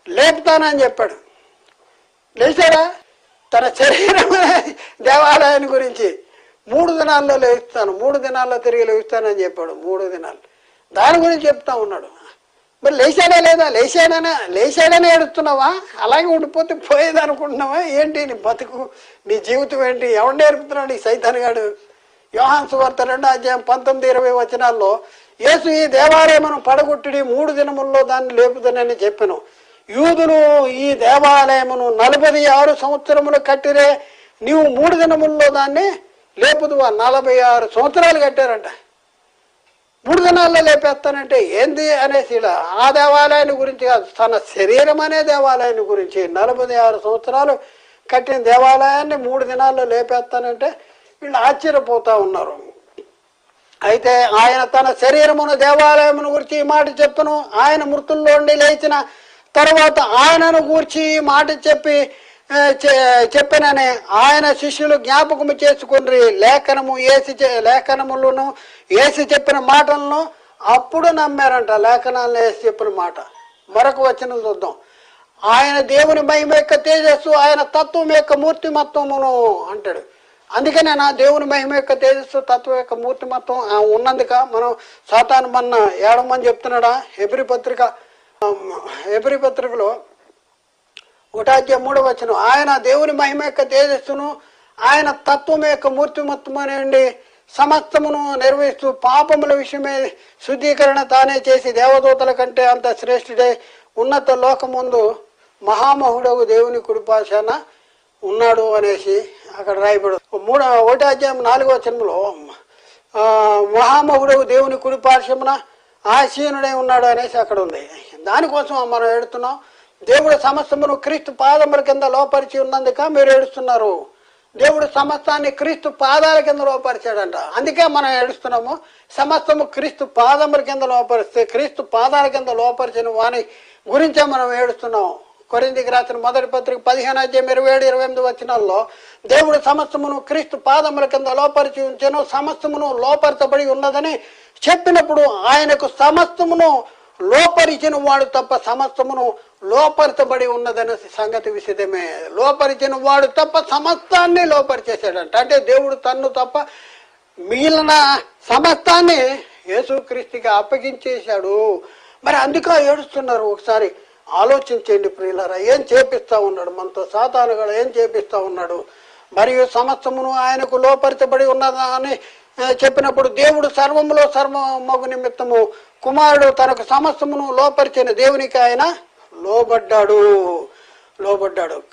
లేపుతానని చెప్పాడు. లేచాడా? తన శరీరం దేవాలయాన్ని గురించి 3 దినాల్లో లేస్తాను, 3 దినాల్లో తిరిగి లేస్తానని చెప్పాడు. 3 దినాలు దాని గురించి చెప్తా ఉన్నాడు. మరి లేచాడా లేదా? లేచాడనే ఏడుస్తున్నావా? అలాగే ఉండిపోతే పోయేది అనుకుంటున్నావా? ఏంటి నీ బతుకు, నీ జీవితం ఏంటి? ఎవరు నేర్పుతున్నాడు ఈ సైతాన్ గాడు? యోహాను సువార్త 2:19-20 వచనాల్లో యేసు ఈ దేవాలయమును పడగొట్టి 3 దినముల్లో దాన్ని లేపుదనని చెప్పాను. యూదులు ఈ దేవాలయమును 46 సంవత్సరములు కట్టిరే, నీవు 3 దినముల్లో దాన్ని లేపుదువా? 46 సంవత్సరాలు కట్టారంట. 3 దినాల్లో లేపేస్తానంటే ఏంది అనేసి, ఆ దేవాలయాన్ని గురించి కాదు, తన శరీరం అనే దేవాలయాన్ని గురించి 46 సంవత్సరాలు కట్టిన దేవాలయాన్ని 3 దినాల్లో లేపేస్తానంటే వీళ్ళు ఆశ్చర్యపోతా ఉన్నారు. అయితే ఆయన తన శరీరమును దేవాలయమును గురించి ఈ మాట చెప్పును. ఆయన మృతుల్లో నుండి లేచిన తర్వాత ఆయనను గూర్చి ఈ మాట చెప్పినని ఆయన శిష్యులు జ్ఞాపకము చేసుకుని లేఖనములను ఏసి చెప్పిన మాటలను అప్పుడు నమ్మారంట. లేఖనాలను ఏసి చెప్పిన మాట. మరొక వచనం చూద్దాం. ఆయన దేవుని మహిమ యొక్క తేజస్సు, ఆయన తత్వం యొక్క మూర్తిమత్వమును అంటాడు. అందుకనే నా దేవుని మహిమ యొక్క తేజస్సు, తత్వం యొక్క మూర్తిమత్వం ఉన్నందుక మనం సాతాను మన్న ఏడమని చెప్తున్నాడా? హెబ్రీ పత్రికలో 1:3 వచనం, ఆయన దేవుని మహిమ యొక్క తేజస్సును, ఆయన తత్వం యొక్క మూర్తిమత్వం అనేండి సమస్తమును నిర్వహిస్తూ పాపముల విషయమే శుద్ధీకరణ తానే చేసి దేవదూతల కంటే అంత శ్రేష్ఠుడై ఉన్నత లోకముందు మహామహుడగు దేవుని కుడిపాశాన ఉన్నాడు అనేసి అక్కడ రాయబడు. 1:4 వచనంలో మహామహుడగు దేవుని కుడిపార్శ్వమున ఆసీనుడై ఉన్నాడు అనేసి అక్కడ ఉంది. దానికోసం మనం ఏడుతున్నాం. దేవుడు సమస్తమును క్రీస్తు పాదముల కింద లోపరిచి ఉన్నందుక మీరు ఏడుస్తున్నారు. దేవుడు సమస్తాన్ని క్రీస్తు పాదాల కింద లోపరిచాడంట. అందుకే మనం ఏడుస్తున్నాము. సమస్తము క్రీస్తు పాదముల కింద లోపరిస్తే క్రీస్తు పాదాల కింద లోపరిచిన వాని గురించే మనం ఏడుస్తున్నాం. కొరింథీయులకు రాసిన మొదటి పత్రిక 15:27-28 వచనాల్లో దేవుడు సమస్తమును క్రీస్తు పాదముల కింద లోపరిచి ఉంచెను, సమస్తమును లోపరచబడి ఉన్నదని చెప్పినప్పుడు ఆయనకు సమస్తమును లోపరిచిన వాడు తప్ప సమస్తమును లోపరచబడి ఉన్నదనే సంగతి విషయమే. లోపరిచిన వాడు తప్ప సమస్తాన్ని లోపరిచేశాడంట. అంటే దేవుడు తన్ను తప్ప మిగిలిన సమస్తాన్ని యేసుక్రీస్తుకి అప్పగించేశాడు. మరి అందుకే ఏడుస్తున్నారు. ఒకసారి ఆలోచించండి ప్రియులారా, ఏం చేపిస్తా ఉన్నాడు మనతో సాతానుగా? ఏం చేపిస్తా ఉన్నాడు? మరియు సమస్తమును ఆయనకు లోపరచబడి ఉన్నదా అని చెప్పినప్పుడు దేవుడు సర్వములో సర్వమగు నిమిత్తము కుమారుడు తనకు సమస్తమును లోపరిచిన దేవునికి ఆయన లోబడ్డాడు.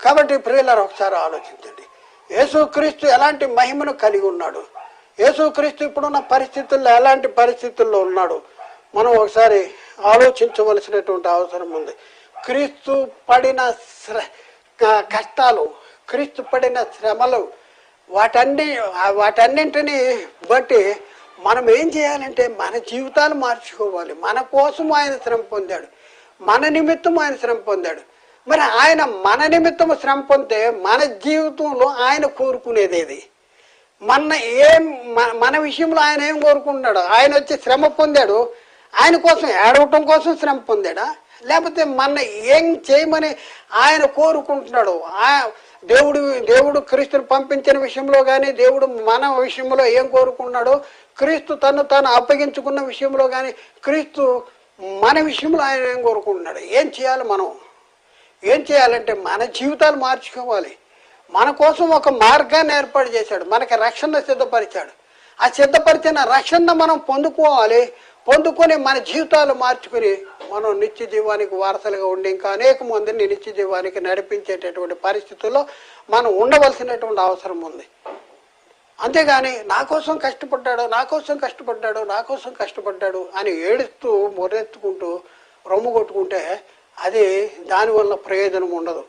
కాబట్టి ప్రియులారా, ఒకసారి ఆలోచించండి. యేసుక్రీస్తు ఎలాంటి మహిమను కలిగి ఉన్నాడు? యేసుక్రీస్తు ఇప్పుడున్న పరిస్థితుల్లో ఎలాంటి పరిస్థితుల్లో ఉన్నాడు? మనం ఒకసారి ఆలోచించవలసినటువంటి అవసరం ఉంది. క్రీస్తు పడిన కష్టాలు, క్రీస్తు పడిన శ్రమలు, వాటన్నింటినీ బట్టి మనం ఏం చేయాలంటే మన జీవితాలు మార్చుకోవాలి. మన కోసం ఆయన శ్రమ పొందాడు, మన నిమిత్తం ఆయన శ్రమ పొందాడు. మరి ఆయన మన నిమిత్తం శ్రమ పొందితే మన జీవితంలో ఆయన కోరుకునేది ఏది? మన విషయంలో ఆయన ఏం కోరుకుంటున్నాడు? ఆయన వచ్చి శ్రమ పొందాడు, ఆయన కోసం ఏడవటం కోసం శ్రమ పొందాడా? లేకపోతే మన ఏం చేయమని ఆయన కోరుకుంటున్నాడు? దేవుడు క్రీస్తుని పంపించిన విషయంలో కానీ, దేవుడు మన విషయంలో ఏం కోరుకున్నాడు? క్రీస్తు తాను అప్పగించుకున్న విషయంలో కానీ, క్రీస్తు మన విషయంలో ఆయన ఏం కోరుకుంటున్నాడు? ఏం చేయాలి మనం? ఏం చేయాలంటే మన జీవితాలు మార్చుకోవాలి. మన కోసం ఒక మార్గాన్ని ఏర్పాటు చేశాడు, మనకి రక్షణ సిద్ధపరిచాడు. ఆ సిద్ధపరిచిన రక్షణ మనం పొందుకోవాలి. పొందుకొని మన జీవితాలు మార్చుకుని మనం నిత్య జీవానికి వారసులుగా ఉండి ఇంకా అనేక మందిని నిత్య జీవానికి నడిపించేటటువంటి పరిస్థితుల్లో మనం ఉండవలసినటువంటి అవసరం ఉంది. అంతేగాని నా కోసం కష్టపడ్డాడు, నా కోసం కష్టపడ్డాడు, నా కోసం కష్టపడ్డాడు అని ఏడుస్తూ మొరెత్తుకుంటూ రొమ్ము కొట్టుకుంటే అది దానివల్ల ప్రయోజనం ఉండదు.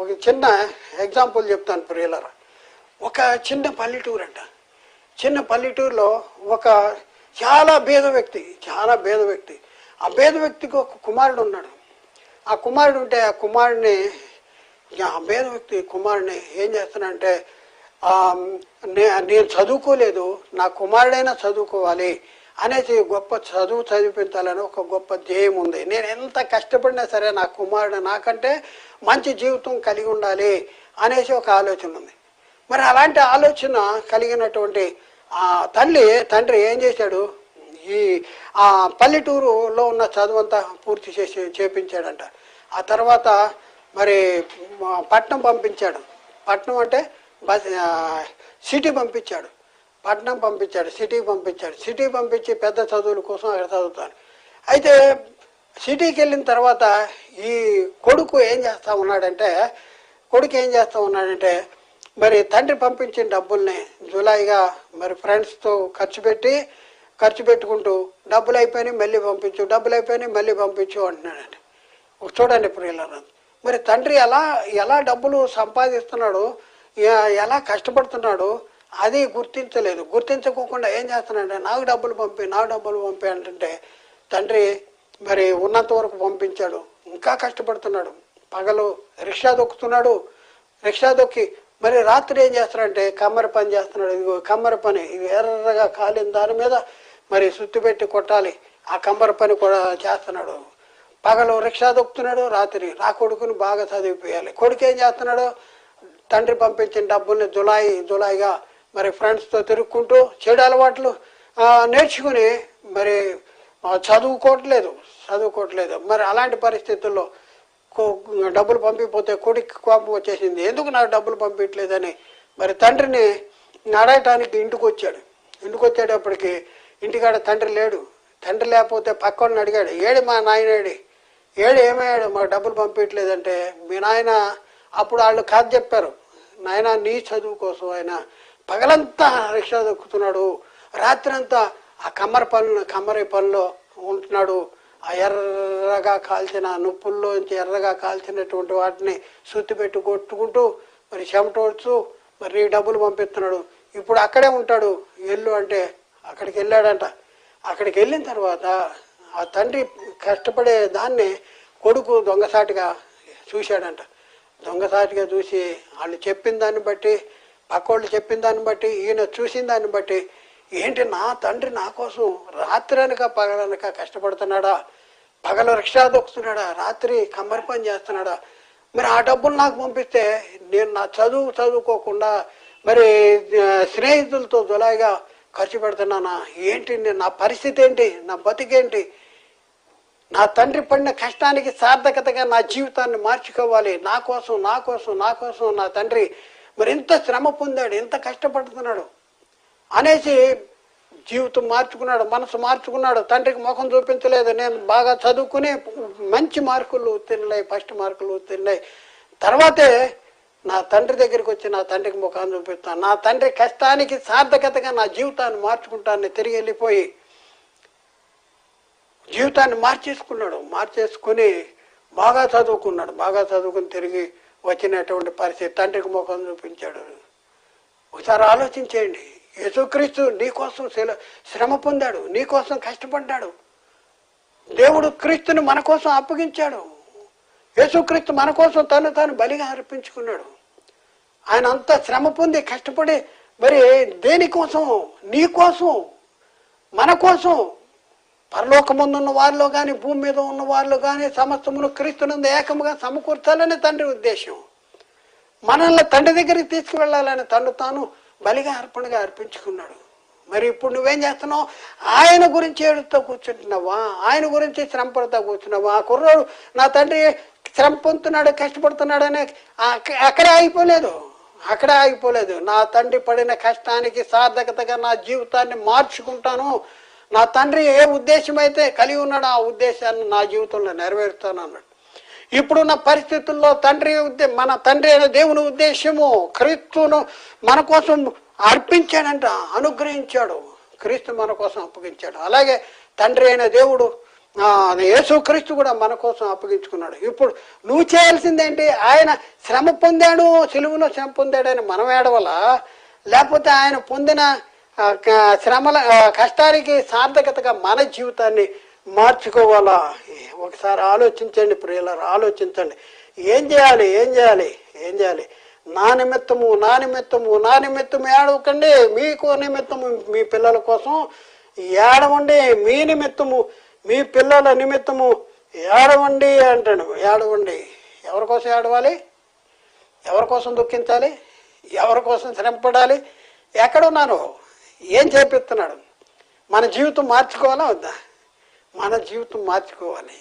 ఒక చిన్న ఎగ్జాంపుల్ చెప్తాను ప్రియులారా. ఒక చిన్న పల్లెటూరు అంట. చిన్న పల్లెటూరులో ఒక చాలా పేద వ్యక్తి. ఆ పేద వ్యక్తికి ఒక కుమారుడు ఉన్నాడు. ఆ కుమారుడు ఉంటే ఆ పేద వ్యక్తి కుమారుడిని ఏం చేస్తానంటే, నేను చదువుకోలేదు, నా కుమారుడైనా చదువుకోవాలి అనేసి గొప్ప చదువు చదివించాలని ఒక గొప్ప ధ్యేయం ఉంది. నేను ఎంత కష్టపడినా సరే నా కుమారుడు నాకంటే మంచి జీవితం కలిగి ఉండాలి అనేసి ఒక ఆలోచన ఉంది. మరి అలాంటి ఆలోచన కలిగినటువంటి ఆ తండ్రి ఏం చేశాడు, ఆ పల్లెటూరులో ఉన్న చదువంతా పూర్తి చేపించాడంట. ఆ తర్వాత మరి పట్నం పంపించాడు. పట్నం అంటే సిటీ పంపించాడు. సిటీకి పంపించి పెద్ద చదువుల కోసం అక్కడ చదువుతాను. అయితే సిటీకి వెళ్ళిన తర్వాత ఈ కొడుకు ఏం చేస్తా ఉన్నాడంటే మరి తండ్రి పంపించిన డబ్బుల్ని జులాయిగా మరి ఫ్రెండ్స్తో ఖర్చు పెట్టుకుంటూ డబ్బులు అయిపోయినాయి మళ్ళీ పంపించు అంటున్నాడండి. చూడండి ప్రియులారా, మరి తండ్రి ఎలా డబ్బులు సంపాదిస్తున్నాడు, ఎలా కష్టపడుతున్నాడు అది గుర్తించకోకుండా ఏం చేస్తున్నాడంటే నాకు డబ్బులు పంపి అంటుంటే తండ్రి మరి ఉన్నంత వరకు పంపించాడు. ఇంకా కష్టపడుతున్నాడు. పగలు రిక్షా దొక్కి మరి రాత్రి ఏం చేస్తున్నాడంటే కమ్మరి పని చేస్తున్నాడు. ఇదిగో కమ్మరి పని, ఇది ఎర్రగా కాలిన దాని మీద మరి సుత్తి పెట్టి కొట్టాలి, ఆ కమ్మరి పని కూడా చేస్తున్నాడు. పగలు రిక్షా దొక్కుతున్నాడు, రాత్రి నా కొడుకుని బాగా చదివిపోయాలి. కొడుకు ఏం చేస్తున్నాడు, తండ్రి పంపించిన డబ్బుల్ని జులాయిగా మరి ఫ్రెండ్స్తో తిరుక్కుంటూ చెడు అలవాట్లు నేర్చుకుని మరి చదువుకోవట్లేదు. మరి అలాంటి పరిస్థితుల్లో డబ్బులు పంపిపోతే కొడుకు కోపం వచ్చేసింది. ఎందుకు నాకు డబ్బులు పంపించలేదని మరి తండ్రిని అడగటానికి ఇంటికి వచ్చేటప్పటికి ఇంటికాడ తండ్రి లేడు. తండ్రి లేకపోతే పక్కని అడిగాడు, ఏడు మా నాయనేడి, ఏమయ్యాడు, మాకు డబ్బులు పంపించలేదంటే మీ నాయన అప్పుడు వాళ్ళు కాదు చెప్పారు, నాయన నీ చదువు కోసం ఆయన పగలంతా రిక్షా దొక్కుతున్నాడు, రాత్రి అంతా ఆ కమ్మరి పనిలో ఉంటున్నాడు, ఆ ఎర్రగా కాల్చిన నుప్పుల్లోంచి ఎర్రగా కాల్చినటువంటి వాటిని సుత్తి పెట్టి కొట్టుకుంటూ మరి చెమటోడుతూ మరి డబ్బులు పంపిస్తున్నాడు. ఇప్పుడు అక్కడే ఉంటాడు, వెళ్ళు అంటే అక్కడికి వెళ్ళాడంట. అక్కడికి వెళ్ళిన తర్వాత ఆ తండ్రి కష్టపడే దాన్ని కొడుకు దొంగసాటిగా చూశాడంట. దొంగసాటిగా చూసి వాళ్ళు చెప్పిన దాన్ని బట్టి, పక్కోళ్ళు చెప్పిన దాన్ని బట్టి, ఈయన చూసిన దాన్ని బట్టి, ఏంటి నా తండ్రి నా కోసం రాత్రి పగలనక కష్టపడుతున్నాడా, పగల రిక్షా దొక్కుతున్నాడా, రాత్రి కమ్మరి పని చేస్తున్నాడా, మరి ఆ డబ్బులు నాకు పంపిస్తే నేను నా చదువుకోకుండా మరి స్నేహితులతో జులాయిగా ఖర్చు పెడుతున్నానా, ఏంటి నా పరిస్థితి ఏంటి, నా బతికేంటి, నా తండ్రి పడిన కష్టానికి సార్థకతగా నా జీవితాన్ని మార్చుకోవాలి, నా కోసం నా తండ్రి మరి ఎంత శ్రమ పొందాడు, ఎంత కష్టపడుతున్నాడు అనేసి జీవితం మార్చుకున్నాడు, మనసు మార్చుకున్నాడు. తండ్రికి ముఖం చూపించలేదు, నేను బాగా చదువుకుని మంచి మార్కులు ఉత్తీర్ణులై, ఫస్ట్ మార్కులు ఉత్తీర్ణులై తర్వాతే నా తండ్రి దగ్గరికి వచ్చి నా తండ్రికి ముఖాన్ని చూపిస్తాను, నా తండ్రి కష్టానికి సార్థకతగా నా జీవితాన్ని మార్చుకుంటానని తిరిగి వెళ్ళిపోయి జీవితాన్ని మార్చేసుకుని బాగా చదువుకుని తిరిగి వచ్చినటువంటి పరిస్థితి, తండ్రికి ముఖం చూపించాడు. ఒకసారి ఆలోచించేయండి, యేసుక్రీస్తు నీకోసం శ్రమ పొందాడు, నీకోసం కష్టపడ్డాడు. దేవుడు క్రీస్తుని మన కోసం అప్పగించాడు. యేసుక్రీస్తు మన కోసం తాను బలిగా అర్పించుకున్నాడు. ఆయన అంతా శ్రమ పొంది కష్టపడి మరి దేనికోసం, నీ కోసం, మన కోసం, పరలోకముందున్న వారిలో కానీ భూమి మీద ఉన్న వారిలో కానీ సమస్తమును క్రీస్తునందు ఏకముగా సమకూర్చాలని తండ్రి ఉద్దేశం. మనల్ని తండ్రి దగ్గరికి తీసుకువెళ్ళాలని తాను బలిగా అర్పణగా అర్పించుకున్నాడు. మరి ఇప్పుడు నువ్వేం చేస్తున్నావు, ఆయన గురించి ఏడుతో కూర్చుంటున్నావా, ఆయన గురించి శ్రమ పడుతూ కూర్చున్నావా. ఆ కుర్రోడు నా తండ్రి శ్రమ పొందుతున్నాడు, కష్టపడుతున్నాడు అనే అక్కడే ఆగిపోలేదు. నా తండ్రి పడిన కష్టానికి సార్థకతగా నా జీవితాన్ని మార్చుకుంటాను. నా తండ్రి ఏ ఉద్దేశం అయితే కలిగి ఉన్నాడో ఆ ఉద్దేశాన్ని నా జీవితంలో నెరవేరుతాను అన్నాడు. ఇప్పుడున్న పరిస్థితుల్లో మన తండ్రి అయిన దేవుని ఉద్దేశము క్రీస్తును మన కోసం అర్పించాడంట, అనుగ్రహించాడు. క్రీస్తు మన కోసం అప్పగించాడు. అలాగే తండ్రి అయిన దేవుడు యేసుక్రీస్తు కూడా మన కోసం అప్పగించుకున్నాడు. ఇప్పుడు నువ్వు చేయాల్సిందేంటి? ఆయన శ్రమ పొందాడు, సిలువలో శ్రమ పొందాడని మనం ఏడవలా, లేకపోతే ఆయన పొందిన శ్రమల కష్టానికి సార్థకతగా మన జీవితాన్ని మార్చుకోవాలా? ఒకసారి ఆలోచించండి ప్రియులారా, ఆలోచించండి. ఏం చేయాలి? నా నిమిత్తము ఏడవకండి, మీకు నిమిత్తము మీ పిల్లల కోసం ఏడవండి, మీ నిమిత్తము మీ పిల్లల నిమిత్తము ఏడవండి అంటాడు. ఏడవండి. ఎవరి కోసం ఏడవాలి? ఎవరి కోసం దుఃఖించాలి? ఎవరి కోసం శ్రమపడాలి? ఎక్కడున్నాను? ఏం చేపిస్తున్నాడు? మన జీవితం మార్చుకోవాలా వద్దా? మన జీవితం మార్చుకోవాలి.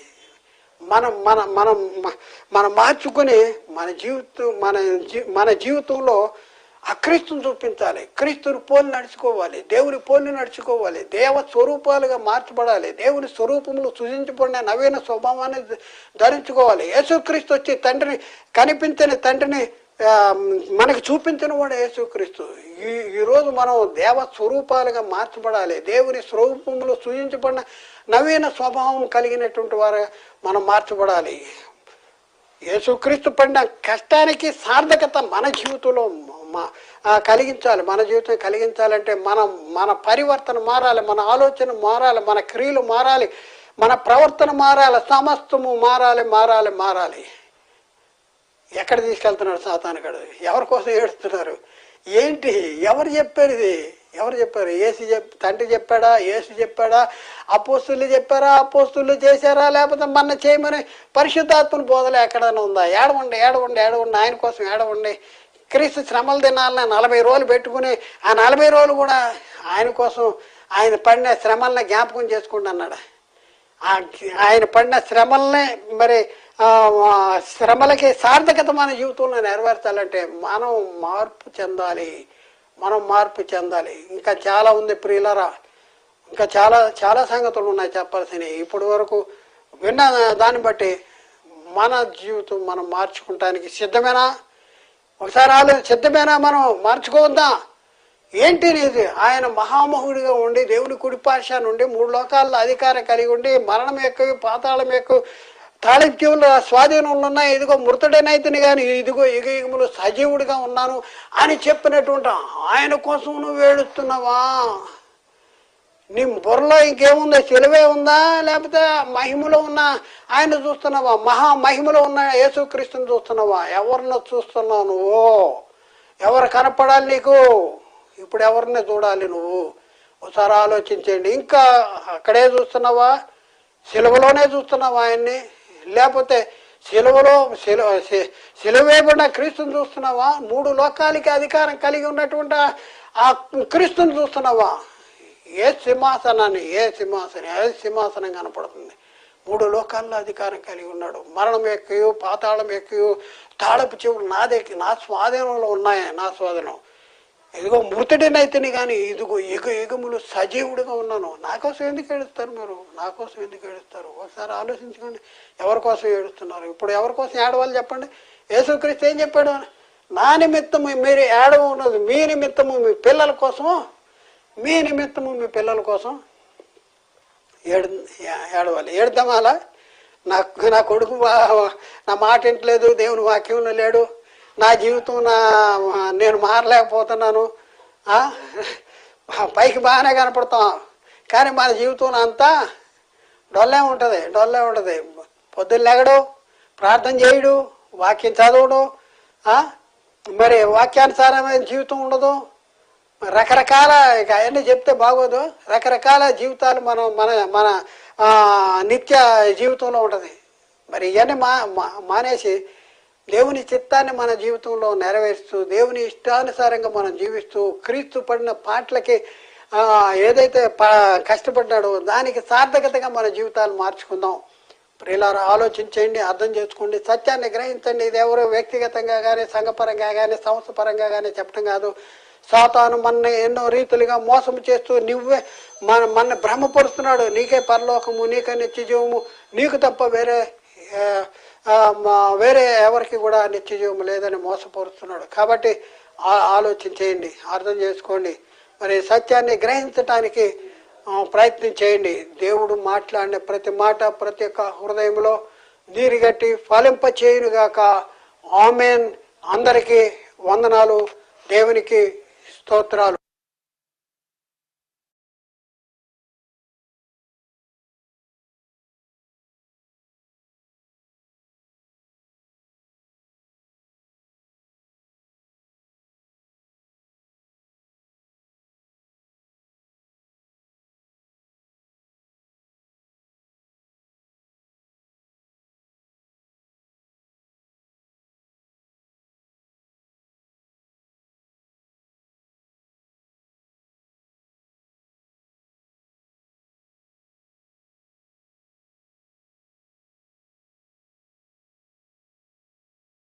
మనం మార్చుకుని మన జీవితంలో ఆ క్రీస్తుని చూపించాలి. క్రీస్తుని పోలి నడుచుకోవాలి, దేవుని పోలి నడుచుకోవాలి, దేవ స్వరూపాలుగా మార్చబడాలి, దేవుని స్వరూపములు సృజించబడిన నవీన స్వభావాన్ని ధరించుకోవాలి. యేసుక్రీస్తు వచ్చి కనిపించని తండ్రిని మనకు చూపించిన వాడు యేసుక్రీస్తు. ఈరోజు మనం దేవ స్వరూపాలుగా మార్చబడాలి, దేవుని స్వరూపములు సృజించబడిన నవీన స్వభావం కలిగినటువంటి వారు మనం మార్చబడాలి. యేసుక్రీస్తు పడిన కష్టానికి సార్థకత మన జీవితంలో కలిగించాలి. మన జీవితం కలిగించాలంటే మన పరివర్తన మారాలి, మన ఆలోచన మారాలి, మన క్రియలు మారాలి, మన ప్రవర్తన మారాలి, సమస్తము మారాలి. ఎక్కడ తీసుకెళ్తున్నాడు సాతానుగాడు? ఎవరి కోసం ఏడుస్తున్నారు? ఏంటి? ఎవరు చెప్పారు ఇది? తండ్రి చెప్పాడా? యేసు చెప్పాడా? అపోస్తులు చెప్పారా? అపోస్తులు చేశారా? లేకపోతే మన చేయమని పరిశుద్ధాత్మని బోధలు ఎక్కడైనా ఉందా? ఏడవండి. ఆయన కోసం ఏడవండి. క్రీస్తు శ్రమల దినాలని 40 రోజులు పెట్టుకుని ఆ 40 రోజులు కూడా ఆయన కోసం ఆయన పడిన శ్రమల్ని జ్ఞాపకం చేసుకోండి అన్నాడు. ఆయన పడిన శ్రమల్ని శ్రమలకి సార్థకత మన జీవితంలో నెరవేర్చాలంటే మనం మార్పు చెందాలి. ఇంకా చాలా ఉంది ప్రియులరా, ఇంకా చాలా సంగతులు ఉన్నాయి చెప్పాల్సినవి. ఇప్పటి వరకు విన్న దాన్ని బట్టి మన జీవితం మనం మార్చుకుంటానికి సిద్ధమేనా? ఒకసారి సిద్ధమేనా? మనం మార్చుకోవద్దా? ఏంటి ఇది? ఆయన మహామహుడిగా ఉండి దేవుని కుడిపార్శ నుండి 3 లోకాల్లో అధికారం కలిగి ఉండి మరణం ఎక్కువ, పాతాళం ఎక్కువ, తాళిత్యముల స్వాధీనంలో ఉన్నాయి. ఇదిగో మృతుడనైతేనే కానీ ఇదిగో యుగములు సజీవుడిగా ఉన్నాను అని చెప్పినటువంటి ఆయన కోసం నువ్వు ఏడుస్తున్నావా? నీ బుర్రలో ఇంకేముందా? సిలువే ఉందా? లేకపోతే మహిమలో ఉన్న ఆయన చూస్తున్నావా? మహిమలో ఉన్న యేసుక్రీస్తుని చూస్తున్నావా? ఎవరిని చూస్తున్నావు నువ్వు? ఎవరు కనపడాలి నీకు? ఇప్పుడు ఎవరిని చూడాలి నువ్వు? ఒకసారి ఆలోచించండి. ఇంకా అక్కడే చూస్తున్నావా? సిలువలోనే చూస్తున్నావా ఆయన్ని? లేకపోతే సిలువేబడిన క్రీస్తుని చూస్తున్నావా? 3 లోకాలకి అధికారం కలిగి ఉన్నటువంటి ఆ క్రీస్తుని చూస్తున్నావా? ఏ సింహాసనం కనపడుతుంది? 3 లోకాల్లో అధికారం కలిగి ఉన్నాడు. మరణం ఎక్కువ, పాతాళం ఎక్కువ, తాళపు చెవులు నా స్వాధీనంలో ఉన్నాయి. నా స్వాధీనం. ఇదిగో మృతుడినైతేనే కానీ ఇదిగో యుగములు సజీవుడిగా ఉన్నాను. నా కోసం ఎందుకు ఏడుస్తారు మీరు? ఒకసారి ఆలోచించుకోండి. ఎవరి కోసం ఏడుస్తున్నారు? ఇప్పుడు ఎవరి కోసం ఏడవాలి చెప్పండి? యేసుక్రీస్తు ఏం చెప్పాడు? నా నిమిత్తము మీరు ఏడవన్నది మీ నిమిత్తము మీ పిల్లల కోసం ఏడవాలి. ఏడుద్దామా అలా? నా కొడుకు నా మాట వింటలేదు, దేవుని వాక్యంలో లేడు, నా జీవితం నేను మారలేకపోతున్నాను, పైకి బాగానే కనపడతాం కానీ మన జీవితంలో అంతా డొల్లే ఉంటుంది. పొద్దున్న లేగడు, ప్రార్థన చేయడు, వాక్యం చదవడు, మరి వాక్యానుసారమైన జీవితం ఉండదు. రకరకాల ఇక అవన్నీ చెప్తే బాగోదు. రకరకాల జీవితాలు మన నిత్య జీవితంలో ఉంటుంది. మరి ఇవన్నీ మానేసి దేవుని చిత్తాన్ని మన జీవితంలో నెరవేరుస్తూ దేవుని ఇష్టానుసారంగా మనం జీవిస్తూ క్రీస్తు పడిన పాటలకి ఏదైతే కష్టపడ్డాడో దానికి సార్థకతగా మన జీవితాలు మార్చుకుందాం. ప్రియులారా, ఆలోచించండి, అర్థం చేసుకోండి, సత్యాన్ని గ్రహించండి. ఇది ఎవరు వ్యక్తిగతంగా కానీ సంఘపరంగా కానీ సంస్థపరంగా కానీ చెప్పడం కాదు. సాతాను మన ఎన్నో రీతులుగా మోసం చేస్తూ నువ్వే మన భ్రమపరుస్తున్నాడు. నీకే పరలోకము, నీకే నిత్యజీవము, నీకు తప్ప వేరే ఎవరికి కూడా నిత్యజీవము లేదని మోసపరుస్తున్నాడు. కాబట్టి ఆలోచించేయండి, అర్థం చేసుకోండి, మరి సత్యాన్ని గ్రహించటానికి ప్రయత్నం చేయండి. దేవుడు మాట్లాడిన ప్రతి మాట ప్రతి ఒక్క హృదయంలో నీరుగట్టి ఫలింప చేయునుగాక. ఆమేన్. అందరికీ వందనాలు. దేవునికి స్తోత్రాలు.